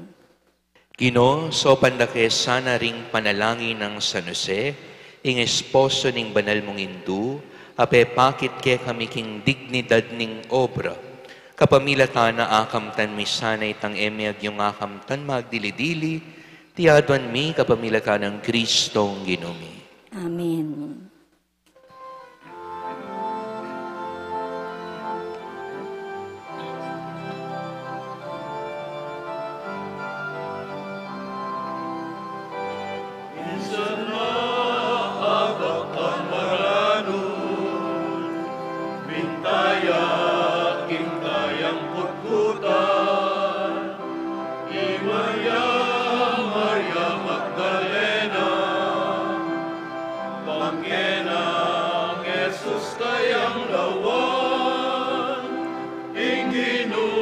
Ginoo, so pandake sana ring panalangin ng San Jose, ing esposo ning banal mong Hindu, ape pakit ke kami king dignidad ning obra. Kapamilatan na akamtan mi sanay tang emyag yung akamtan magdilidili, tiadwan mi kapamilatan ng Kristong Ginumi. Amen. Minsan Yenang Jesus kayang lawan, inginu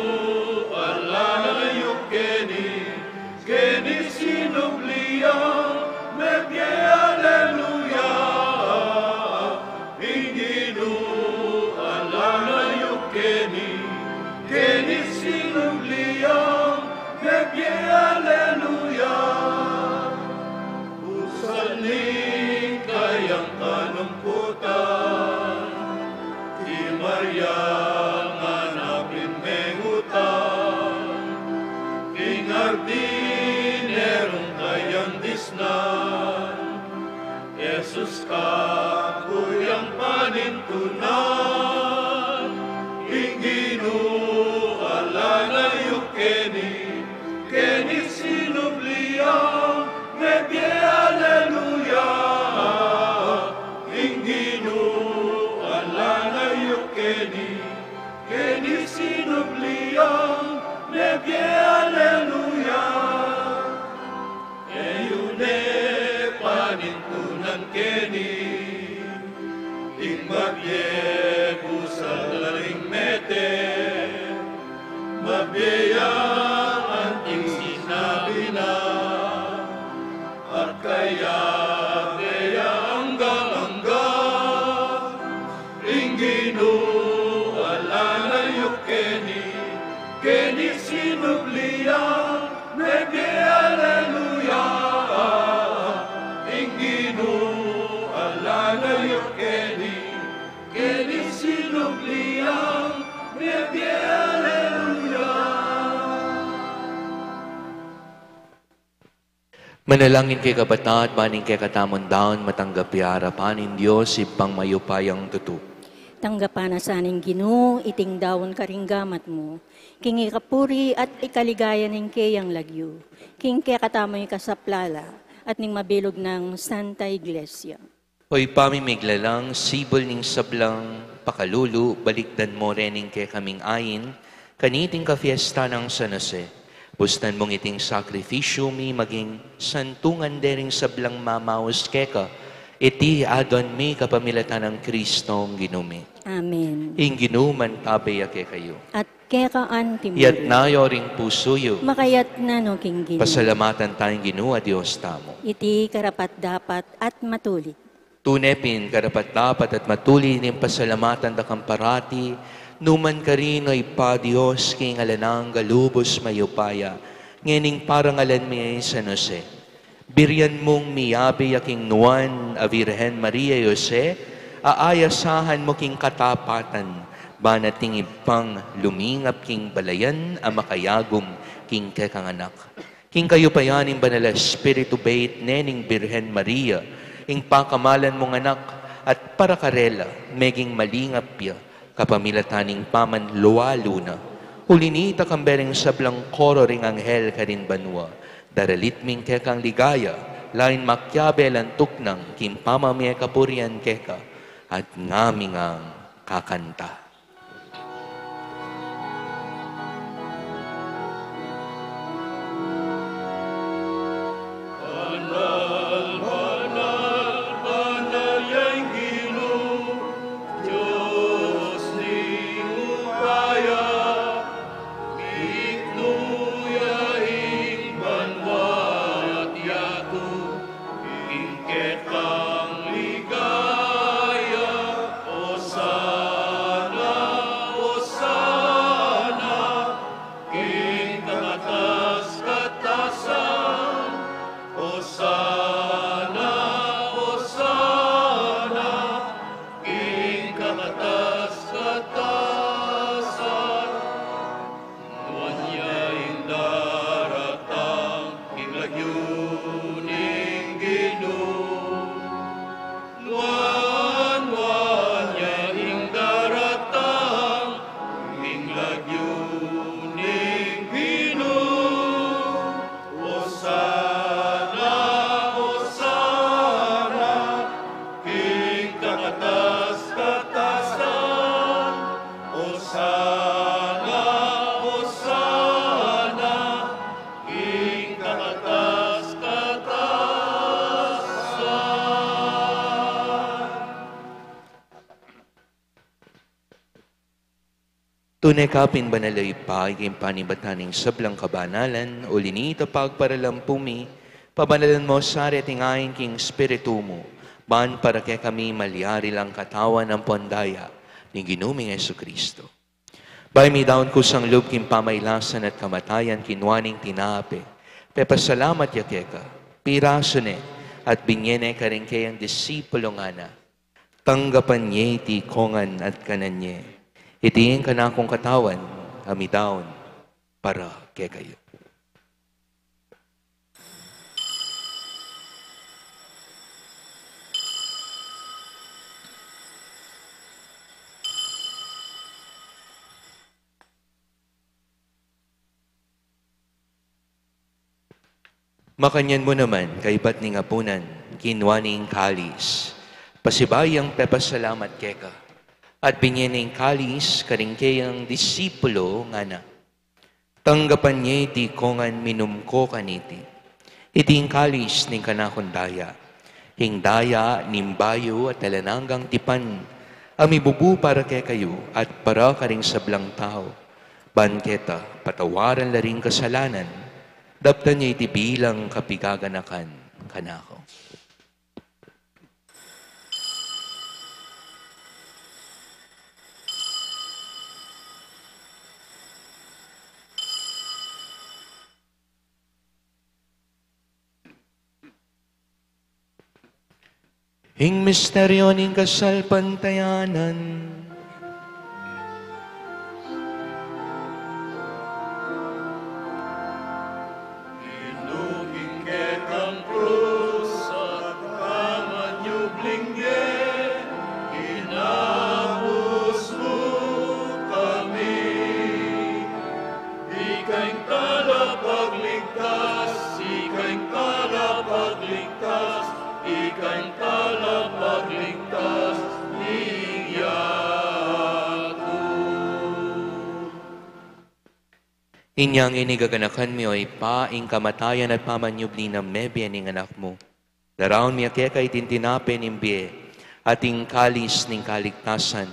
alana yukeni, keni sinublia, mebye aleluya. Inginu alana yukeni, keni sinublia, mebye aleluya. Usaling kayang kanungkutan, di Maria nganapin mengutan, ingardinerong kayang disnan, Jesus ka kuyang panintunan, inginu alana yukeni, keni sinublia, mebye aleluya. Inginu alana yukeni, keni sinublia, mebye aleluya. Eyune panintunan keni, mabye busal ring mete, mabyeya anting sinabi na, at kaya kaya angga-angga, inginu alana yukeni, keni sinublia, mebye aleluya. Inginu alana yukeni, keni sinublia, mebye aleluya. Manalangin kay kabataan, maning kay katamon daon, matanggap harapanin Diyos, ipang mayupayang tutu. Tanggapan na saning Ginoo, iting dawon karinggamat mo. King ikapuri at ikaligaya ning kayang lagyo. King kaya katamoy kasaplala at ning mabilog ng Santa Iglesia. Hoy pamimiglalang, sibol ning sablang, pakalulu, balikdan mo rening kay kaming ayin, kaniting ka-fiesta ng San Jose. Bustan mong iting sakripisyo mi maging santungan dering sablang mamaos keka, iti adon mi kapamilatan ng Kristong ginumi. Amen. Ing ginuman tabaya ke kayo. At kekaan timuri. Yat nayo ring pusuyo. Makayat na no king Ginoo. Pasalamatan tayong Ginoo, Diyos tamo. Iti karapat dapat at matulit. Tunepin, karapat dapat at matuli ng pasalamatan da kamparati, numan ka rin ay pa Diyos king alanang galubos mayupaya, ngening parang alan mi ay San Jose. Biryan mong miyabi aking nuan a Virgen Maria Jose, aayasahan mo king katapatan, banating ipang lumingap king balayan a makayagom king kekanganak. King kayo payaning banala Espiritu Bait nening Virgen Maria, ing pakamalan mong anak at para karela, meging malingap ya, kapamilataning paman luwaluna. Hulinita kambereng sablang koro ring anghel karin banwa, daralit ming kekang ligaya, lain makyabe lantuk ng kimpamamye kapurian keka, at ngaming ang kakanta. Ingketang ligaya, o sana Tunay ka pinbanalay pa, ikayong panibataning sablang kabanalan, o linita pagparalampumi, pabanalan mo sa retingayin king spiritu mo, ban para kay kami malyari lang katawan ng pandaya, ni ginuming Jesucristo. Bay mi daon ko sang loob king pamaylasan at kamatayan kinwaning tinape, pepasalamat yakeka, piraso ne, at binyene ka rin kayang disipulo nga na, tanggapan niya iti kongan at kananye. Itingin ka na akong katawan, kami daon, para kay kayo. Makanyan mo naman, kay ba't ni ngapunan, kinwaning kalis, pasibayang pepasalamat keka, at binyening kalis karingkayang disipulo nga na. Tanggapan niya iti kongan minumko kaniti. Iting kalis ning kanakundaya. Hingdaya, nimbayo at talananggang tipan. Amibubu para kay kayo at para karing sablang tao. Banketa, patawaran la ring kasalanan. Daptan niya iti bilang kapigaganakan kanako. Hing misteryo ning kasal pantayanan, Inuging ketang krus at kamanyublingge, inapos mo kami. Ika'y talapagligtas, ika'y talapagligtas, ika'y talapagligtas, inyang inigaganakan mi ay paing kamatayan at pamanyubli ng mebya ning anak mo. Daraon mi akeka itintinape nimbiye, ating kalis ning kaligtasan.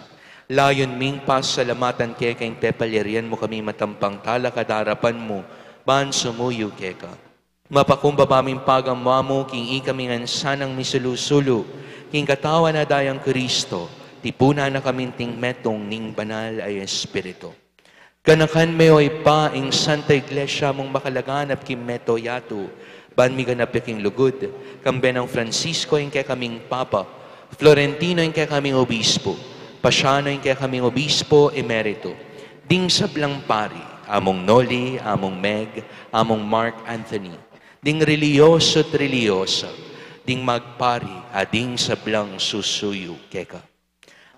Layon ming pasalamatan keka ing tepalyarian mo kami matampang talakadarapan mo, ban sumuyo keka. Mapakumbaba ming pagamamo, king ikamingan sanang misulusulo, king katawan na dayang Kristo, tipuna na kaminting metong ning banal ay Espiritu. Ganakan meoy pa ing Santa Iglesia mong makalaganap kim meto yato, ban mi ganap king lugod, kambe ng Francisco ing kay kaming Papa, Florentino ing kay kaming Obispo, Pasiano ing kay kaming Obispo Emerito, ding sablang pari, among Noli, among Meg, among Mark Anthony, ding reliyoso at reliyosa, ding magpari, ading sablang susuyo keka.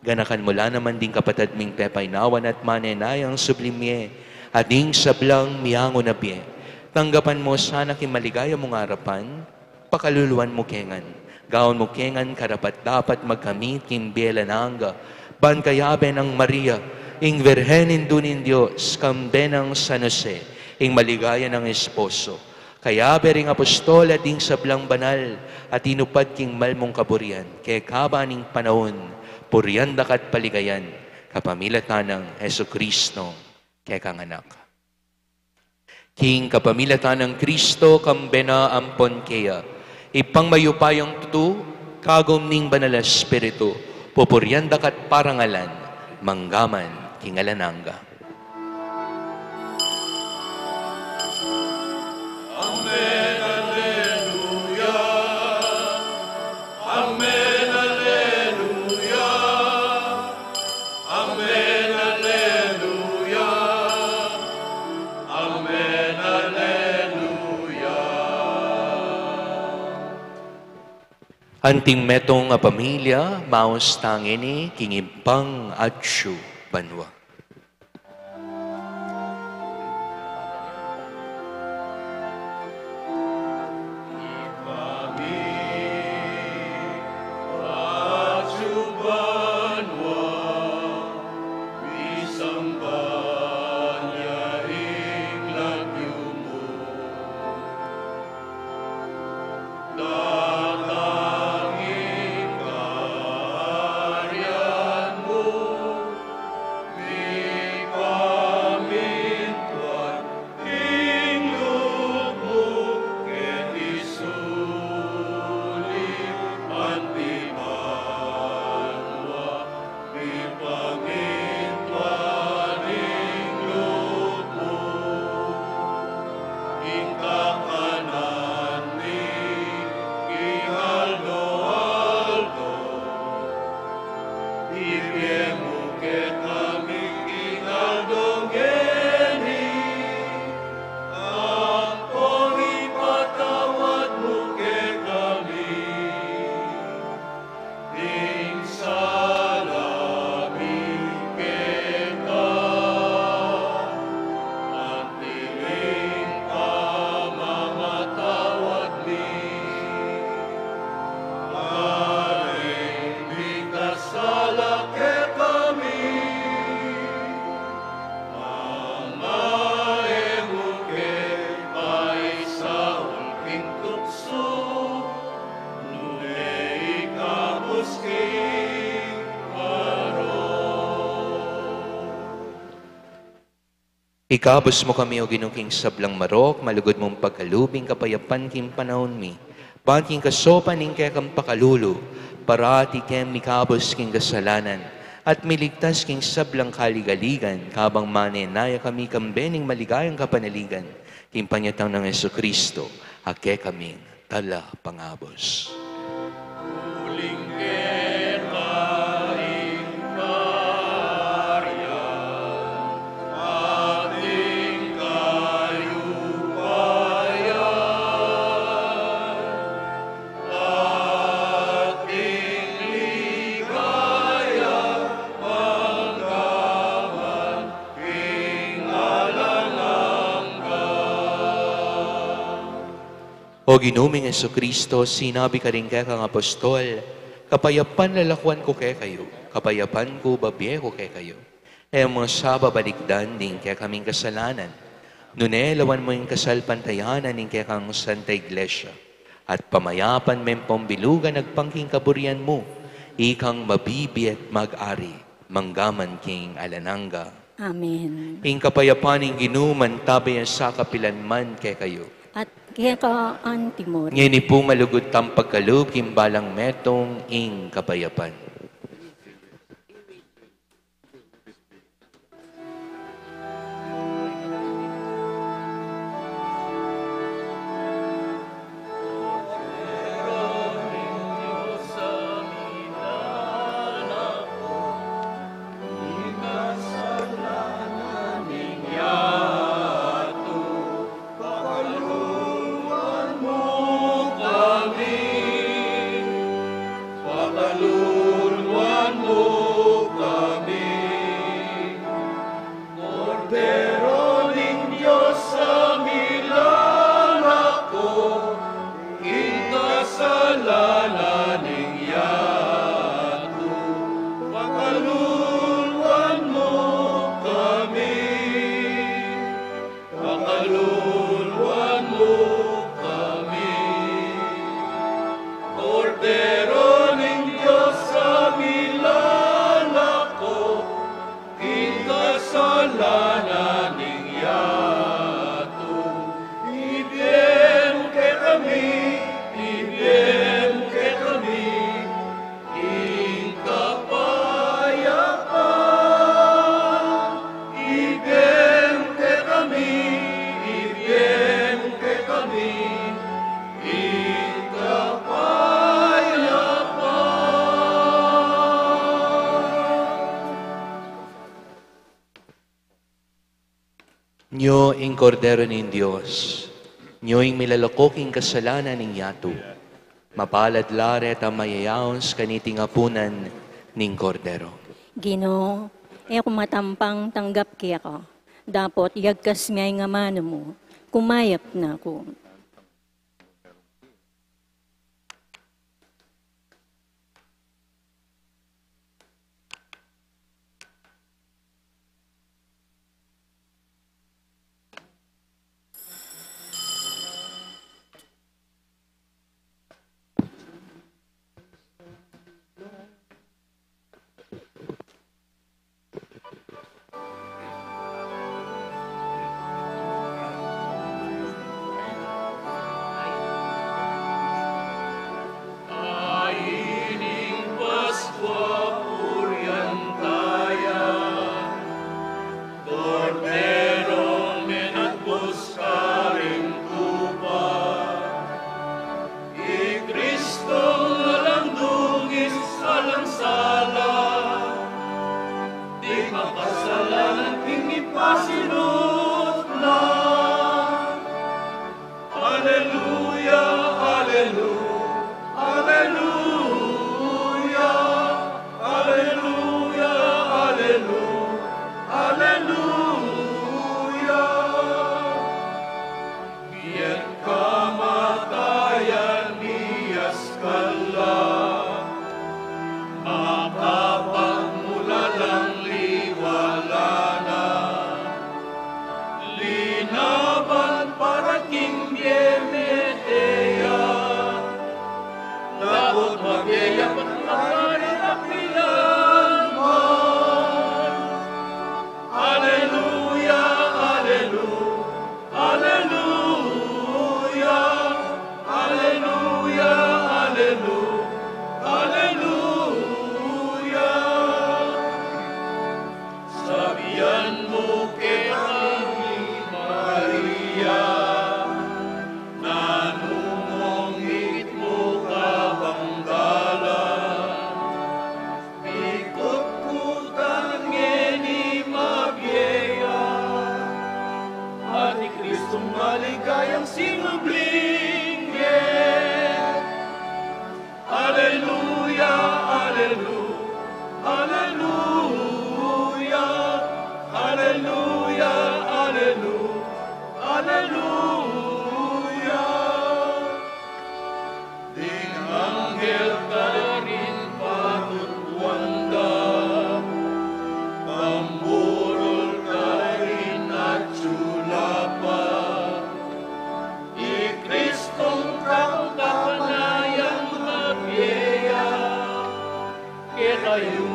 Ganakan mula naman ding kapatid ming pepay nawan at manenayang sublimye, ading sablang miyango na biye. Tanggapan mo sana kimaligaya mong harapan, pakaluluan mo kengan. Gaon mo kengan karapat dapat magkamit kimbela nangga, ban kayabe ng Maria, ing Virhenin dunin Diyos, kambe ng San Jose, ing maligaya ng esposo. Kaya bering apostol at ing sablang banal, at inupad king malmong kaburian, kaya kabaning panahon, purianda kat paligayan, kapamilatan ng Jesucristo, kaya kang anak. King kapamilatan ng Kristo, kambena ampon kaya, ipang mayupayang tutu, kagom ning banal Espiritu, pupurianda kat parangalan, manggaman, king alananga. Amen, Alleluia. Amen, Alleluia. Amen, Alleluia. Amen, Alleluia. Anting metong a pamilya, maus tangini, kingimpang atsyu banwa. Amen. Ibiemu ke kami kinaldongeni, ako ipatawad mo ke kami. Ding salamin kita, at tiling pamamatawad mi. Aring bigkasala ke kami, mamaemu ke paisaon king tukso, nunay ikabos king Ikabos mo kami o ginungking sablang marok, malugod mong pagkalubing kapayapan king panahon mi. Banking kasopan ning kekang pakalulu, parati kem mikabos king kasalanan, at miligtas king sablang kaligaligan, kabang manenaya kami kambening maligayang kapanaligan, king panyatang ng Jesucristo, hake kaming tala pangabos. uling ketaing karyan, ating kayupayan, ating ligaya, panggaman, king alanangga. O ginuming Jesucristo, sinabi ka rin kaya kang apostol, kapayapan lalakwan ko kaya kayo, kapayapan ko babye ko kaya kayo. E mga sababalikdan din kaya kaming kasalanan. Nunelawan mo yung kasalpantayanan din kaya kang Santa Iglesia. At pamayapan men pambilugan nagpangking kaburian mo, ikang mabibi at mag-ari, manggaman king alanangga. Amen. Ing kapayapan ing ginuman tabayan sa kapilanman kaya kayo. At kaya ka antimor. Ngayon po malugod tang pagkaloob, kimbalang metong ing kapayapan. Pakaluluan mo kami, Kordero ng Diyos sa milalako, kasalanan ng yato. Pakaluluan mo kami, pakaluluan mo kami, Kordero ng Diyos sa milalako, kasalanan ng yato. Ibigay mo kay kami, ibigay mo kay kami, ing kapayapan. Ibigay mo kay kami, ibigay mo kay kami, ing Nyo ing kordero ng Diyos, nyo ing milalakoking kasalanan ng yato, mapalad laret ang mayayaon sa kaniting apunan ning kordero. Ginoo, ako matampang tanggap kaya ka. Dapat yagkas miyay nga mano mo. Kumayap na ako.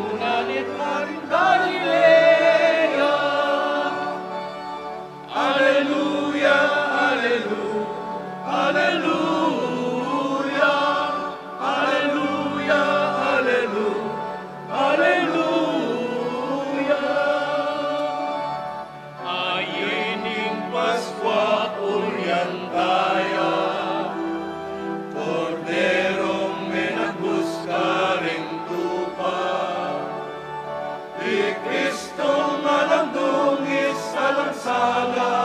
Ngunit ang Galilea. Alleluia, alleluia, alleluia, alleluia, alleluia, alleluia. Ayening Paskwa Orientaya, Corderong menagbuskaring tupa, di Kristo malandungis sa lansala,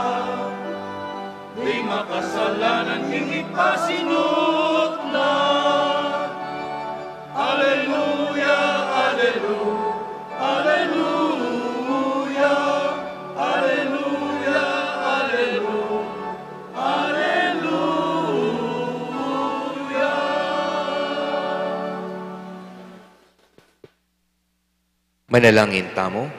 di makasalanan hingit pasinutla. Alleluia, alleluia, alleluia, alleluia, alleluia, alleluia. Manalangin tamo.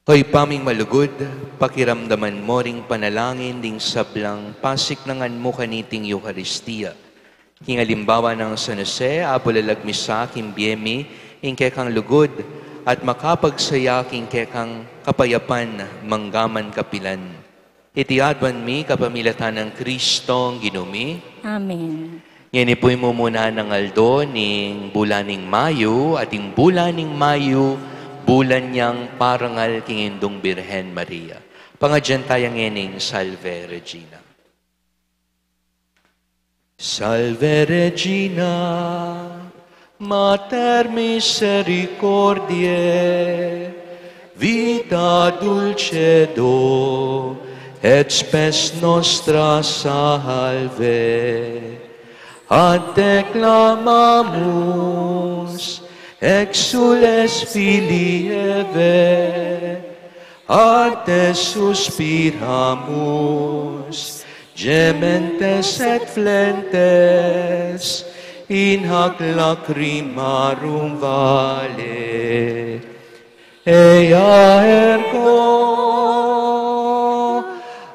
Hoy paming malugod, pakiramdaman mo ring panalangin ding sablang pasiknangan mo kaniting Eucharistia. Hingalimbawa ng San Jose, apulalagmisa kimbiemi, ingkekang lugod, at makapagsaya kingkekang kapayapan, manggaman kapilan. Itiadwan mi kapamilatan ng Kristong ginumi. Amen. Yan ipo'y mumuna ng aldo ning bulaning Mayo, at ing bulaning Mayo, bulan niyang parangal kingindong Birhen Maria. Pangadyan tayang ening Salve Regina. Salve Regina, Mater misericordiae, vita dulcedo, et spes nostra salve. Ad declamamus, exules filii Eve, ad te suspiramus, gementes et flentes, in hac lacrimarum vale. Ea ergo,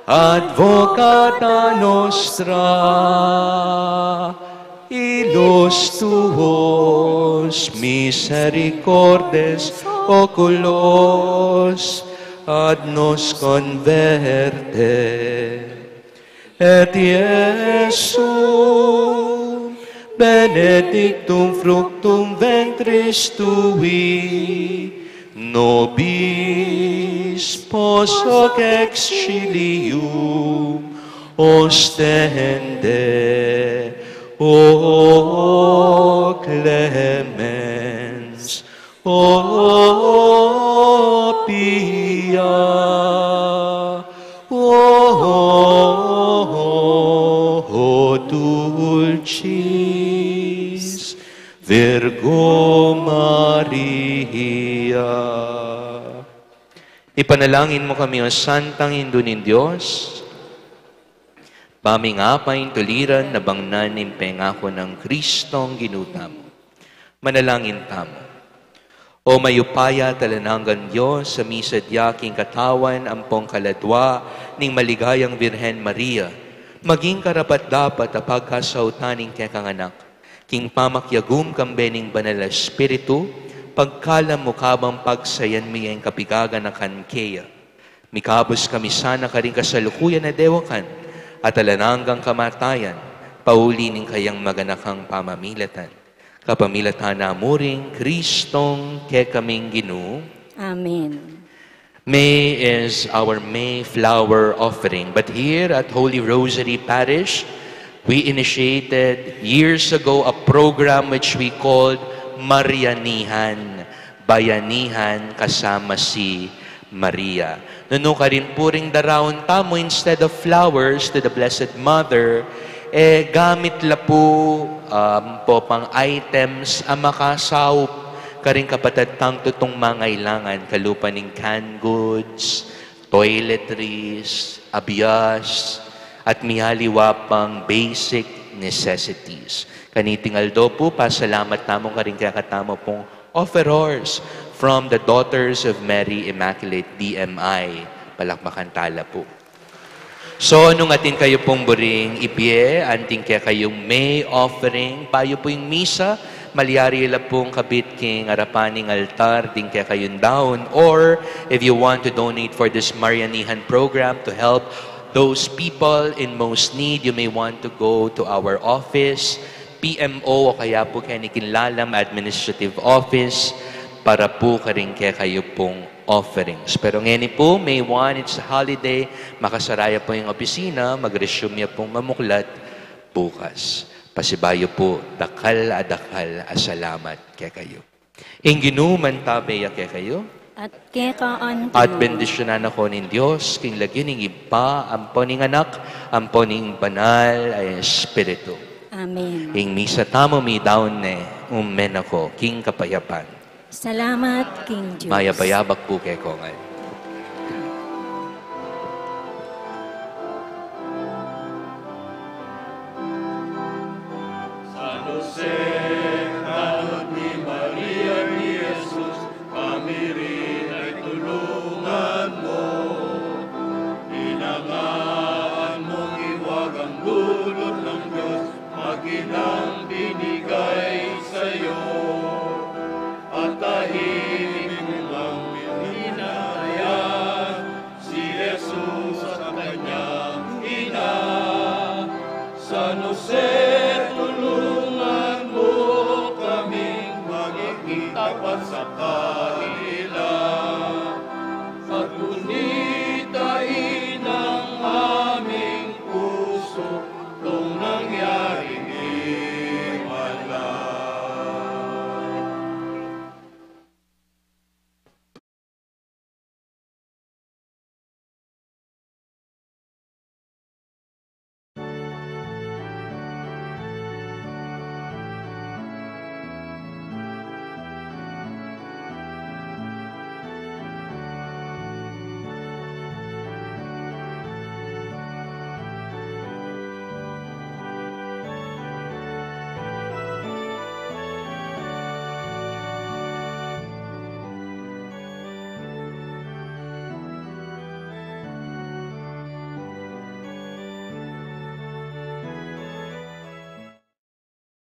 advocata nostra, illos tuos misericordes oculos ad nos converte. Et Iesum benedictum fructum ventris tui, nobis post exilium ostende. O clemens, o pia, o dulcis Virgo Maria. Ipanalangin mo kami, O Santang Indunin Diyos, pamingapay tuliran na bangnan impengako ng Kristong ginutam. Manalangin tamo. O mayupaya talananggan Diyos, sa misadyaking katawan ampong kaladwa ning maligayang Birhen Maria, maging karapat-dapat a pagkasautaning kekang anak, king pamakyagum kambening banal na Espiritu, pagkalam mo kabang pagsayan miyang kapigagan na kankeya. Mikabos kami sana ka rin kasalukuyan na dewakan, at alananggang kamatayan, pauli ning kayang maganakang pamamilatan. Kapamilatan na muring Kristong kekaming Ginoo. Amen. May is our May flower offering. But here at Holy Rosary Parish, we initiated years ago a program which we called Marianihan, Bayanihan kasama si Maria. Nuno ka rin po ring darawon tamo, instead of flowers to the Blessed Mother, gamit la po pang items ang makasawp karing kapatatang tutong mangailangan, kalupaning canned goods, toiletries, abias, at mihaliwa pang basic necessities. Kaniting aldo po, pasalamat tamong karing kakatamo pong offerors from the Daughters of Mary Immaculate DMI. Palakpakan tala po. So, nung atin kayo pong buring ibye, anting kaya kayong may offering, payo po yung misa, maliari la pong kabit king arapaning altar, din kaya kayong down. Or, if you want to donate for this Marianihan program to help those people in most need, you may want to go to our office, PMO, o kaya po kay Nikinlalam Administrative Office, para po karing kaya kayo pong offerings. Pero ngayon po, May 1, it's a holiday, makasaraya po yung opisina, mag-resume pong mamuklat bukas. Pasibayo po, dakal salamat kaya kayo. Inginuman tabeya kaya kayo, At kekaan at bendisyonan ako ng Diyos, king lagyo ning iba, ampo ning anak, ampo ning banal ay Espiritu. Amen. Ing misa tamo mi daon ne, umen ako, king kapayapan. Salamat, King Diyos. Mayabayabak po kay Kongal. San Jose, tanod ni Maria ni Jesus, kami rin ay tulungan mo. Inangaan mong iwag ang dulot ng Diyos, maginang binigay sa'yo. At tahimik mong hinahayag si Jesus at kanyang ina. San Jose,